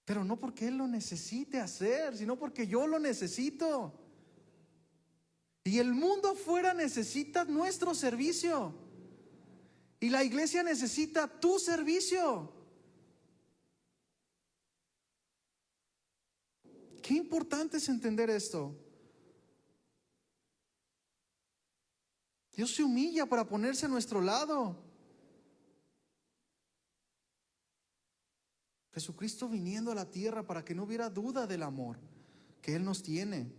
Pero no porque Él lo necesite hacer, sino porque yo lo necesito. Y el mundo afuera necesita nuestro servicio. Y la iglesia necesita tu servicio. Qué importante es entender esto. Dios se humilla para ponerse a nuestro lado. Jesucristo viniendo a la tierra para que no hubiera duda del amor que Él nos tiene.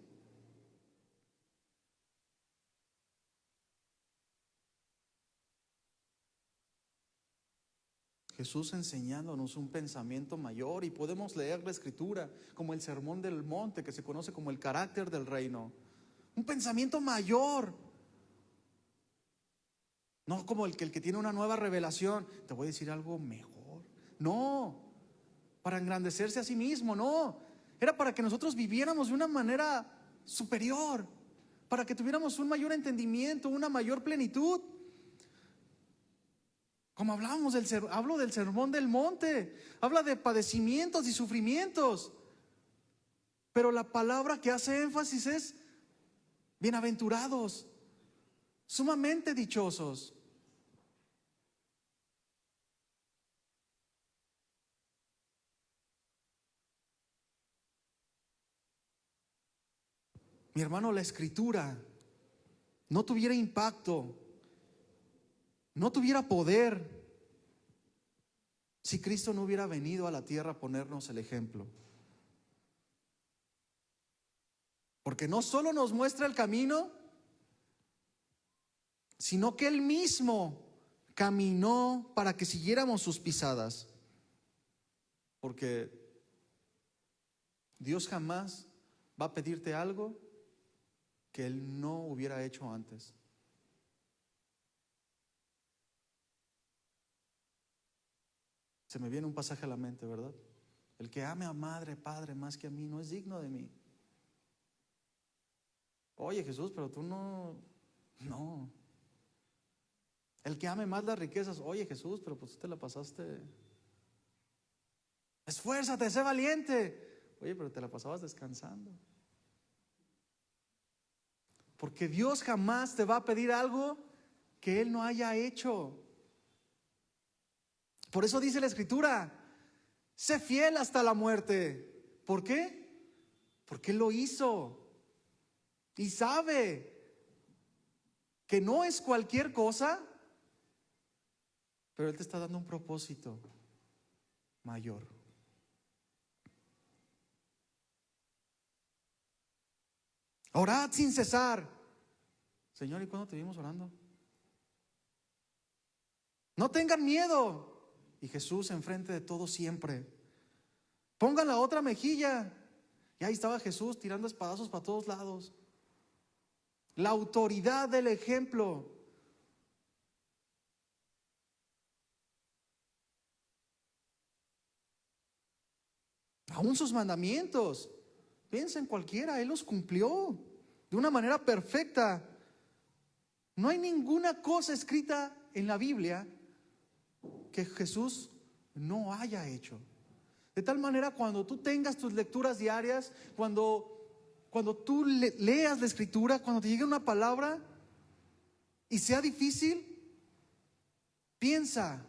Jesús enseñándonos un pensamiento mayor, y podemos leer la Escritura como el Sermón del Monte, que se conoce como el carácter del reino. Un pensamiento mayor. No como el que tiene una nueva revelación. Te voy a decir algo mejor. No, para engrandecerse a sí mismo, no. Era para que nosotros viviéramos de una manera superior, para que tuviéramos un mayor entendimiento, una mayor plenitud. Como hablo del Sermón del Monte, habla de padecimientos y sufrimientos, pero la palabra que hace énfasis es bienaventurados, sumamente dichosos. Mi hermano, la Escritura no tuviera impacto, no tuviera poder, si Cristo no hubiera venido a la tierra a ponernos el ejemplo. Porque no solo nos muestra el camino, sino que Él mismo caminó para que siguiéramos sus pisadas. Porque Dios jamás va a pedirte algo que Él no hubiera hecho antes. Se me viene un pasaje a la mente, ¿verdad? El que ame a madre, padre más que a mí no es digno de mí. Oye, Jesús, pero tú no. El que ame más las riquezas, oye, Jesús, pero pues tú te la pasaste. Esfuérzate, sé valiente. Oye, pero te la pasabas descansando. Porque Dios jamás te va a pedir algo que Él no haya hecho. Por eso dice la Escritura, sé fiel hasta la muerte. ¿Por qué? Porque Él lo hizo. Y sabe que no es cualquier cosa, pero Él te está dando un propósito mayor. Orad sin cesar. Señor, ¿y cuándo te vimos orando? No tengan miedo. Y Jesús enfrente de todos siempre. Pongan la otra mejilla. Y ahí estaba Jesús tirando espadazos para todos lados. La autoridad del ejemplo. Aún sus mandamientos. Piensa en cualquiera, Él los cumplió de una manera perfecta. No hay ninguna cosa escrita en la Biblia que Jesús no haya hecho. De tal manera, cuando tú tengas tus lecturas diarias, cuando cuando tú leas la Escritura, cuando te llegue una palabra y sea difícil, piensa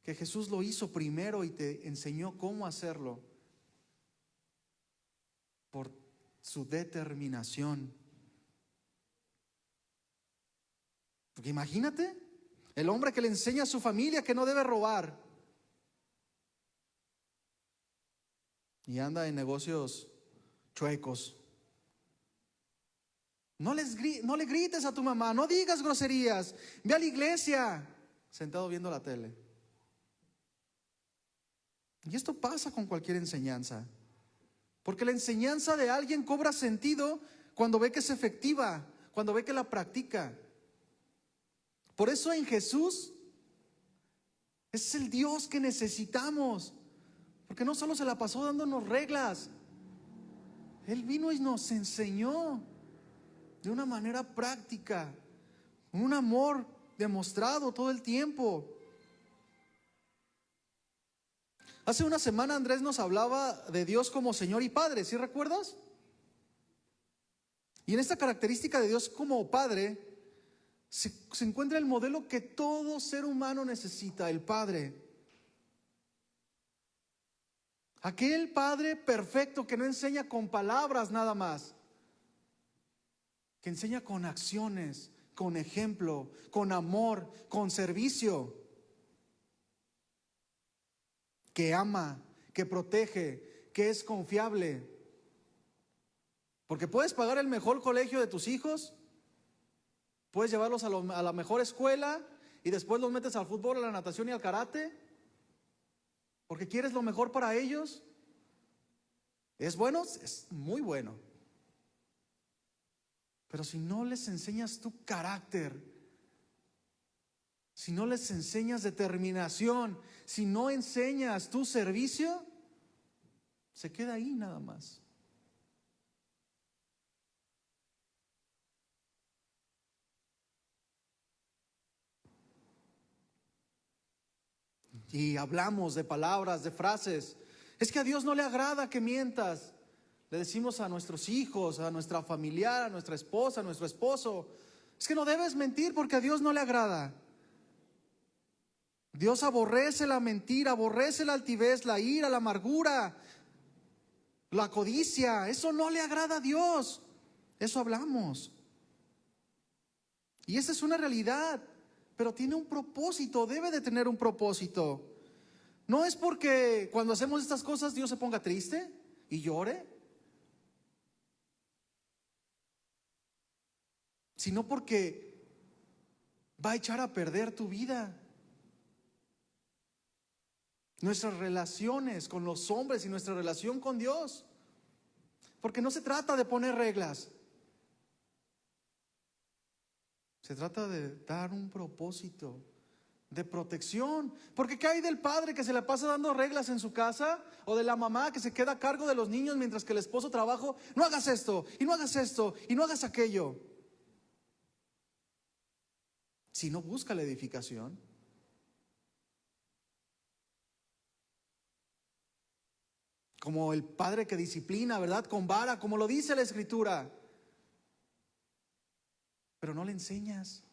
que Jesús lo hizo primero y te enseñó cómo hacerlo por su determinación. Porque imagínate, el hombre que le enseña a su familia que no debe robar y anda en negocios chuecos. No le grites a tu mamá, no digas groserías, ve a la iglesia, sentado viendo la tele. Y esto pasa con cualquier enseñanza, porque la enseñanza de alguien cobra sentido cuando ve que es efectiva, cuando ve que la practica. Por eso en Jesús es el Dios que necesitamos, porque no solo se la pasó dándonos reglas, Él vino y nos enseñó de una manera práctica, un amor demostrado todo el tiempo. Hace una semana Andrés nos hablaba de Dios como Señor y Padre, ¿sí recuerdas? Y en esta característica de Dios como Padre se encuentra el modelo que todo ser humano necesita, el Padre. Aquel Padre perfecto que no enseña con palabras nada más, que enseña con acciones, con ejemplo, con amor, con servicio, que ama, que protege, que es confiable. Porque puedes pagar el mejor colegio de tus hijos, puedes llevarlos a la mejor escuela y después los metes al fútbol, a la natación y al karate, porque quieres lo mejor para ellos. ¿Es bueno? Es muy bueno. Pero si no les enseñas tu carácter, si no les enseñas determinación, si no enseñas tu servicio, se queda ahí nada más. Y hablamos de palabras, de frases. Es que a Dios no le agrada que mientas. Le decimos a nuestros hijos, a nuestra familiar, a nuestra esposa, a nuestro esposo, es que no debes mentir porque a Dios no le agrada. Dios aborrece la mentira, aborrece la altivez, la ira, la amargura, la codicia. Eso no le agrada a Dios. Eso hablamos. Y esa es una realidad, pero tiene un propósito, debe de tener un propósito. No es porque cuando hacemos estas cosas Dios se ponga triste y llore, sino porque va a echar a perder tu vida. Nuestras relaciones con los hombres y nuestra relación con Dios. Porque no se trata de poner reglas. Se trata de dar un propósito de protección. Porque ¿qué hay del padre que se le pasa dando reglas en su casa? O de la mamá que se queda a cargo de los niños mientras que el esposo trabaja. No hagas esto, y no hagas esto, y no hagas aquello. Si no busca la edificación. Como el padre que disciplina, ¿verdad? Con vara, como lo dice la Escritura. Pero no le enseñas.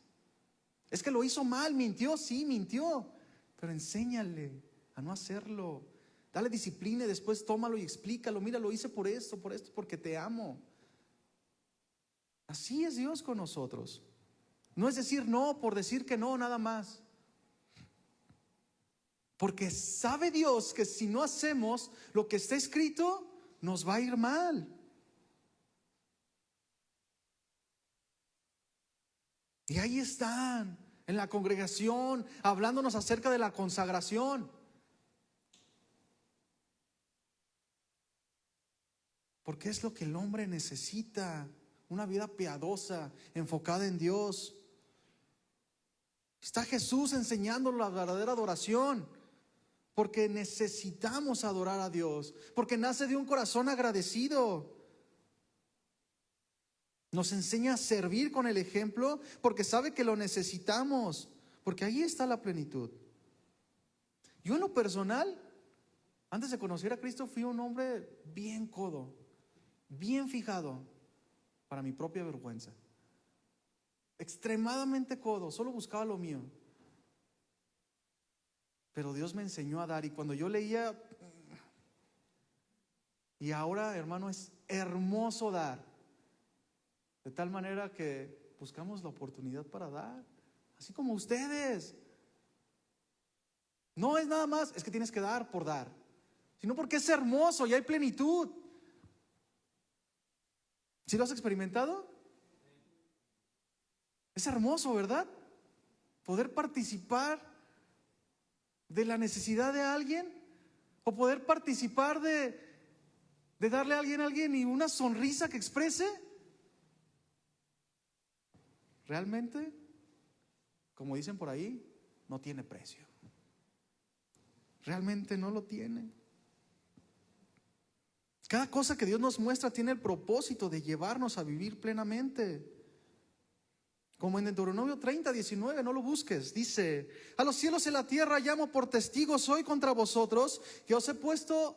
Es que lo hizo mal, mintió, sí, mintió. Pero enséñale a no hacerlo. Dale disciplina y después tómalo y explícalo. Mira, lo hice por esto, porque te amo. Así es Dios con nosotros. No es decir no por decir que no, nada más. Porque sabe Dios que si no hacemos lo que está escrito, nos va a ir mal. Y ahí están, en la congregación, hablándonos acerca de la consagración. Porque es lo que el hombre necesita, una vida piadosa, enfocada en Dios. Está Jesús enseñándonos la verdadera adoración. Porque necesitamos adorar a Dios, porque nace de un corazón agradecido. Nos enseña a servir con el ejemplo, porque sabe que lo necesitamos, porque ahí está la plenitud. Yo en lo personal, antes de conocer a Cristo, fui un hombre bien codo. bien fijado para mi propia vergüenza. Extremadamente codo, solo buscaba lo mío. Pero Dios me enseñó a dar, y cuando yo leía, y ahora, hermano, es hermoso dar. De tal manera que buscamos la oportunidad para dar, así como ustedes. No es nada más, es que tienes que dar por dar, sino porque es hermoso y hay plenitud. ¿Sí lo has experimentado? Es hermoso, ¿verdad? Poder participar de la necesidad de alguien, o poder participar de darle a alguien y una sonrisa que exprese. Realmente, como dicen por ahí, no tiene precio. Realmente no lo tiene. Cada cosa que Dios nos muestra tiene el propósito de llevarnos a vivir plenamente. Como en Deuteronomio 30:19, no lo busques, dice: a los cielos y la tierra llamo por testigos hoy contra vosotros, que os he puesto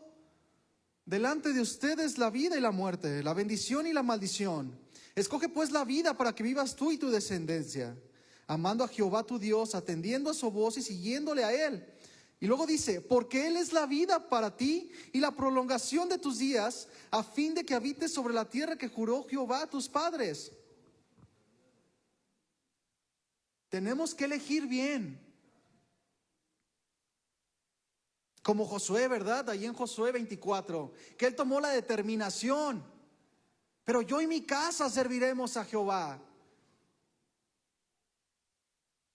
delante de ustedes la vida y la muerte, la bendición y la maldición. Escoge pues la vida para que vivas tú y tu descendencia, amando a Jehová tu Dios, atendiendo a su voz y siguiéndole a Él. Y luego dice: porque Él es la vida para ti y la prolongación de tus días, a fin de que habites sobre la tierra que juró Jehová a tus padres. Tenemos que elegir bien. Como Josué, ¿verdad? Ahí en Josué 24, que él tomó la determinación: pero yo y mi casa serviremos a Jehová.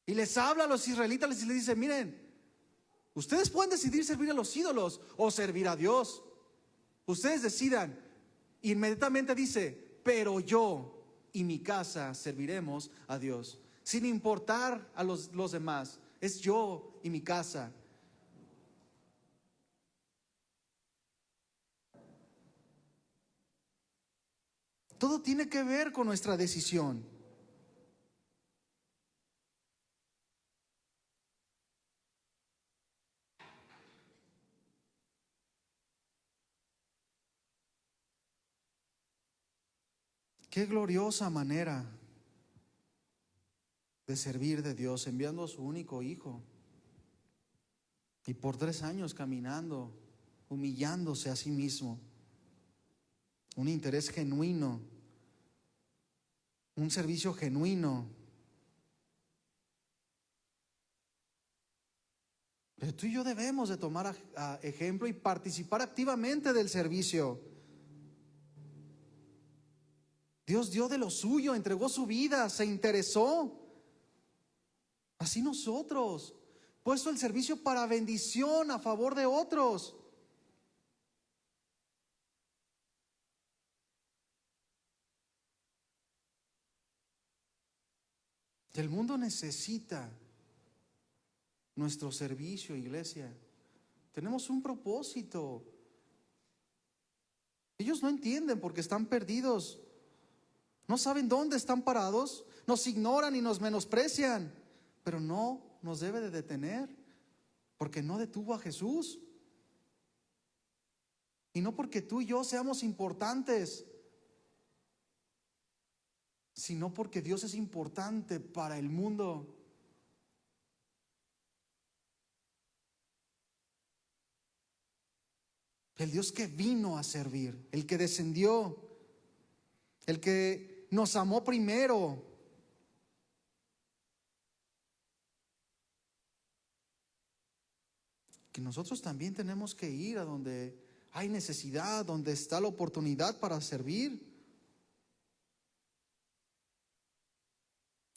Y les habla a los israelitas y les dice: miren, ustedes pueden decidir servir a los ídolos o servir a Dios. Ustedes decidan. Inmediatamente dice: pero yo y mi casa serviremos a Dios. Sin importar a los demás, es yo y mi casa. Todo tiene que ver con nuestra decisión. Qué gloriosa manera de servir de Dios, enviando a su único hijo, y por 3 años caminando, humillándose a sí mismo. Un interés genuino, un servicio genuino. Pero tú y yo debemos de tomar a ejemplo y participar activamente del servicio. Dios dio de lo suyo, entregó su vida, se interesó. Así nosotros, puesto el servicio para bendición a favor de otros. El mundo necesita nuestro servicio, iglesia. Tenemos un propósito. Ellos no entienden porque están perdidos. No saben dónde están parados. Nos ignoran y nos menosprecian. Pero no nos debe de detener, porque no detuvo a Jesús. Y no porque tú y yo seamos importantes, sino porque Dios es importante para el mundo. El Dios que vino a servir, el que descendió, el que nos amó primero. Que nosotros también tenemos que ir a donde hay necesidad, donde está la oportunidad para servir.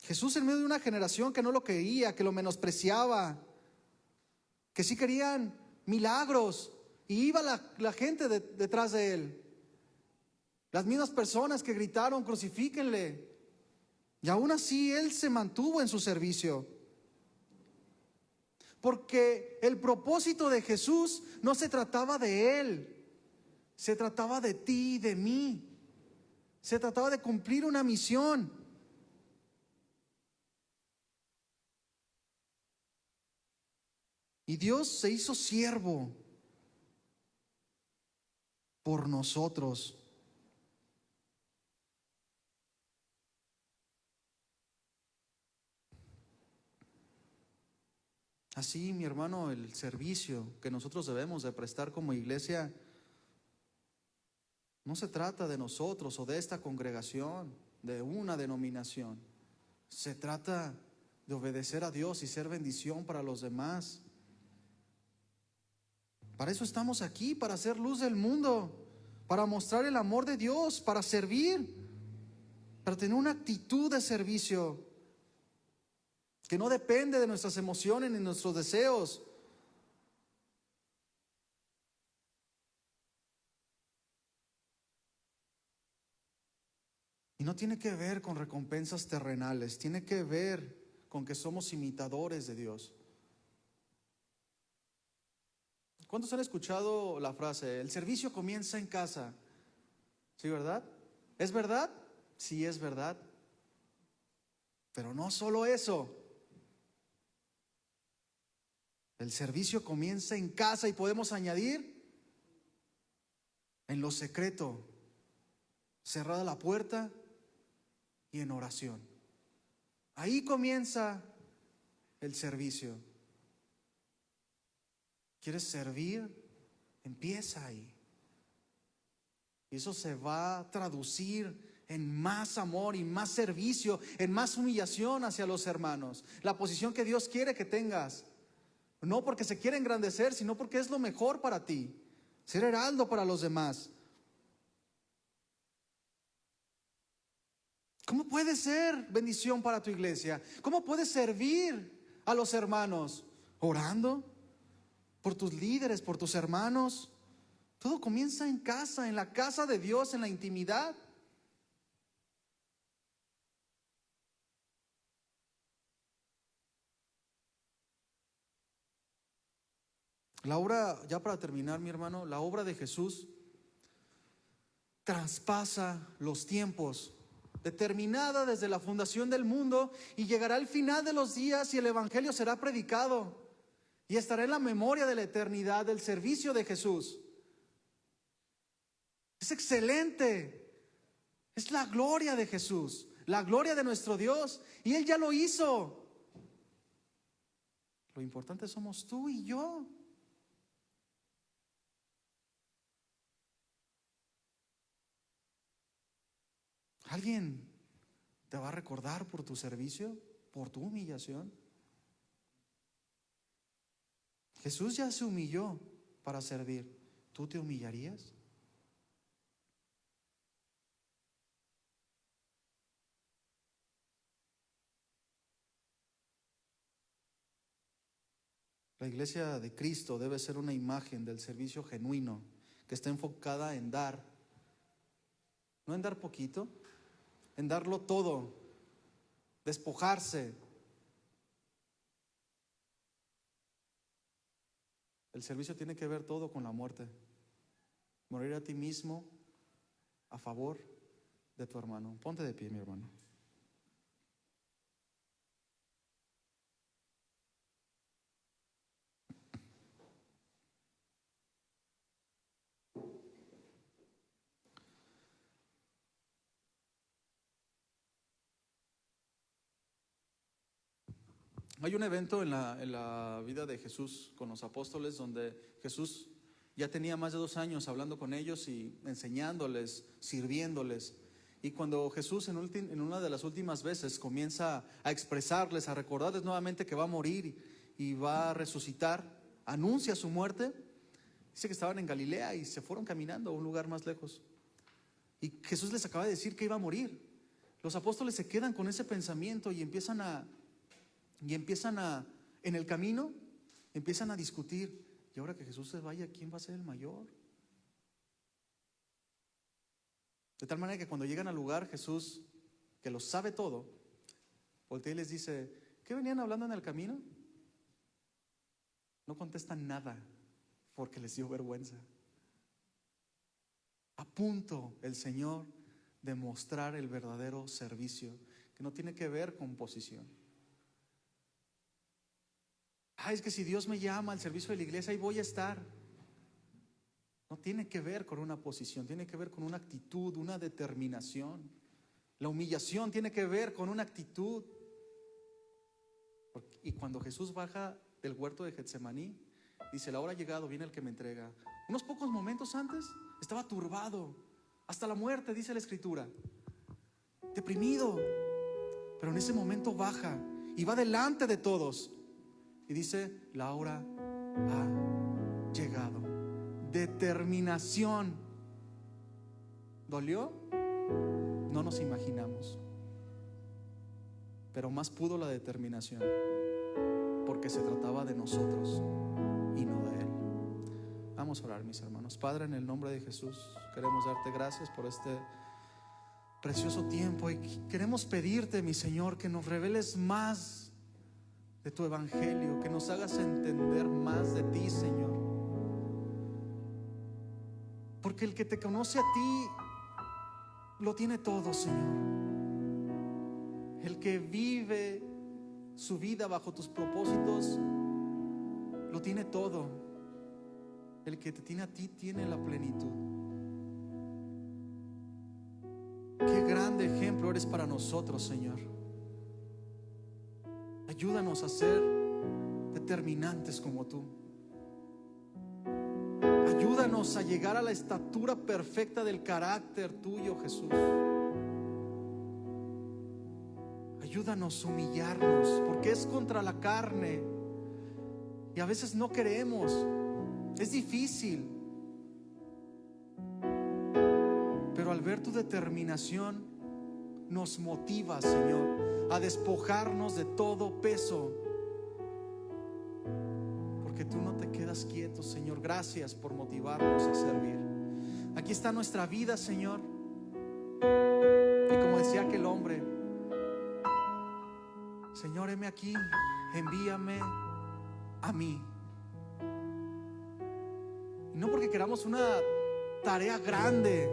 Jesús, en medio de una generación que no lo quería, que lo menospreciaba, que sí querían milagros, y iba la gente detrás de él. Las mismas personas que gritaron: crucifíquenle. Y aún así él se mantuvo en su servicio. Porque el propósito de Jesús no se trataba de él, se trataba de ti y de mí. Se trataba de cumplir una misión. Y Dios se hizo siervo por nosotros. Así, mi hermano, el servicio que nosotros debemos de prestar como iglesia no se trata de nosotros o de esta congregación, de una denominación. Se trata de obedecer a Dios y ser bendición para los demás. Para eso estamos aquí, para hacer luz del mundo, para mostrar el amor de Dios, para servir, para tener una actitud de servicio que no depende de nuestras emociones ni nuestros deseos. Y no tiene que ver con recompensas terrenales, tiene que ver con que somos imitadores de Dios. ¿Cuántos han escuchado la frase, el servicio comienza en casa? ¿Sí, verdad? ¿Es verdad? Sí, es verdad. Pero no solo eso. El servicio comienza en casa y podemos añadir en lo secreto, cerrada la puerta y en oración. Ahí comienza el servicio. ¿Quieres servir? Empieza ahí. Y eso se va a traducir en más amor y más servicio, en más humillación hacia los hermanos. La posición que Dios quiere que tengas. No porque se quiere engrandecer, sino porque es lo mejor para ti. Ser heraldo para los demás. ¿Cómo puedes ser bendición para tu iglesia? ¿Cómo puedes servir a los hermanos? Orando por tus líderes, por tus hermanos. Todo comienza en casa, en la casa de Dios, en la intimidad. La obra, ya para terminar, mi hermano, la obra de Jesús traspasa los tiempos, determinada desde la fundación del mundo, y llegará el final de los días y el evangelio será predicado y estará en la memoria de la eternidad del servicio de Jesús. Es excelente, es la gloria de Jesús, la gloria de nuestro Dios, y Él ya lo hizo. Lo importante somos tú y yo. ¿Alguien te va a recordar por tu servicio, por tu humillación? Jesús ya se humilló para servir. ¿Tú te humillarías? La iglesia de Cristo debe ser una imagen del servicio genuino, que está enfocada en dar, no en dar poquito, en darlo todo, despojarse. El servicio tiene que ver todo con la muerte. Morir a ti mismo a favor de tu hermano. Ponte de pie, mi hermano. Hay un evento en la vida de Jesús con los apóstoles donde Jesús ya tenía más de 2 años hablando con ellos y enseñándoles, sirviéndoles. Y cuando Jesús en una de las últimas veces comienza a expresarles, a recordarles nuevamente que va a morir y va a resucitar, anuncia su muerte. Dice que estaban en Galilea y se fueron caminando a un lugar más lejos. Y Jesús les acaba de decir que iba a morir. Los apóstoles se quedan con ese pensamiento y empiezan en el camino, empiezan a discutir. Y ahora que Jesús se vaya, ¿quién va a ser el mayor? De tal manera que cuando llegan al lugar, Jesús, que lo sabe todo, voltea y les dice: ¿qué venían hablando en el camino? No contestan nada porque les dio vergüenza. A punto el Señor de mostrar el verdadero servicio, que no tiene que ver con posición. Es que si Dios me llama al servicio de la iglesia, ahí voy a estar. No tiene que ver con una posición, tiene que ver con una actitud, una determinación. La humillación tiene que ver con una actitud. Y cuando Jesús baja del huerto de Getsemaní, dice: la hora ha llegado, viene el que me entrega. Unos pocos momentos antes estaba turbado, hasta la muerte, dice la Escritura, deprimido. Pero en ese momento baja y va delante de todos y dice: la hora ha llegado. Determinación. ¿Dolió? No nos imaginamos. Pero más pudo la determinación, porque se trataba de nosotros y no de Él. Vamos a orar, mis hermanos. Padre, en el nombre de Jesús, queremos darte gracias por este precioso tiempo y queremos pedirte, mi Señor, que nos reveles más de tu evangelio, que nos hagas entender más de ti, Señor. Porque el que te conoce a ti lo tiene todo, Señor. El que vive su vida bajo tus propósitos lo tiene todo. El que te tiene a ti tiene la plenitud. Qué grande ejemplo eres para nosotros, Señor. Ayúdanos a ser determinantes como tú. Ayúdanos a llegar a la estatura perfecta del carácter tuyo, Jesús. Ayúdanos a humillarnos, porque es contra la carne y a veces no queremos. Es difícil, pero al ver tu determinación nos motiva, Señor, a despojarnos de todo peso, porque tú no te quedas quieto, Señor. Gracias por motivarnos a servir. Aquí está nuestra vida, Señor, y como decía aquel hombre: Señor, heme aquí, envíame a mí. Y no porque queramos una tarea grande,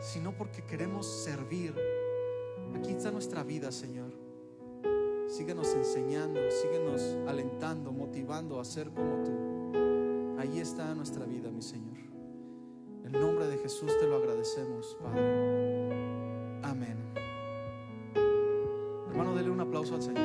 sino porque queremos servir. Aquí está nuestra vida, Señor. Síguenos enseñando, síguenos alentando, motivando a ser como tú. Ahí está nuestra vida, mi Señor. En el nombre de Jesús te lo agradecemos, Padre. Amén. Hermano, dele un aplauso al Señor.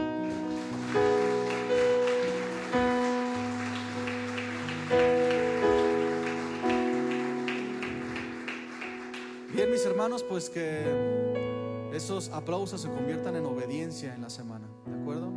Bien, mis hermanos, pues que esos aplausos se conviertan en obediencia en la semana, ¿de acuerdo?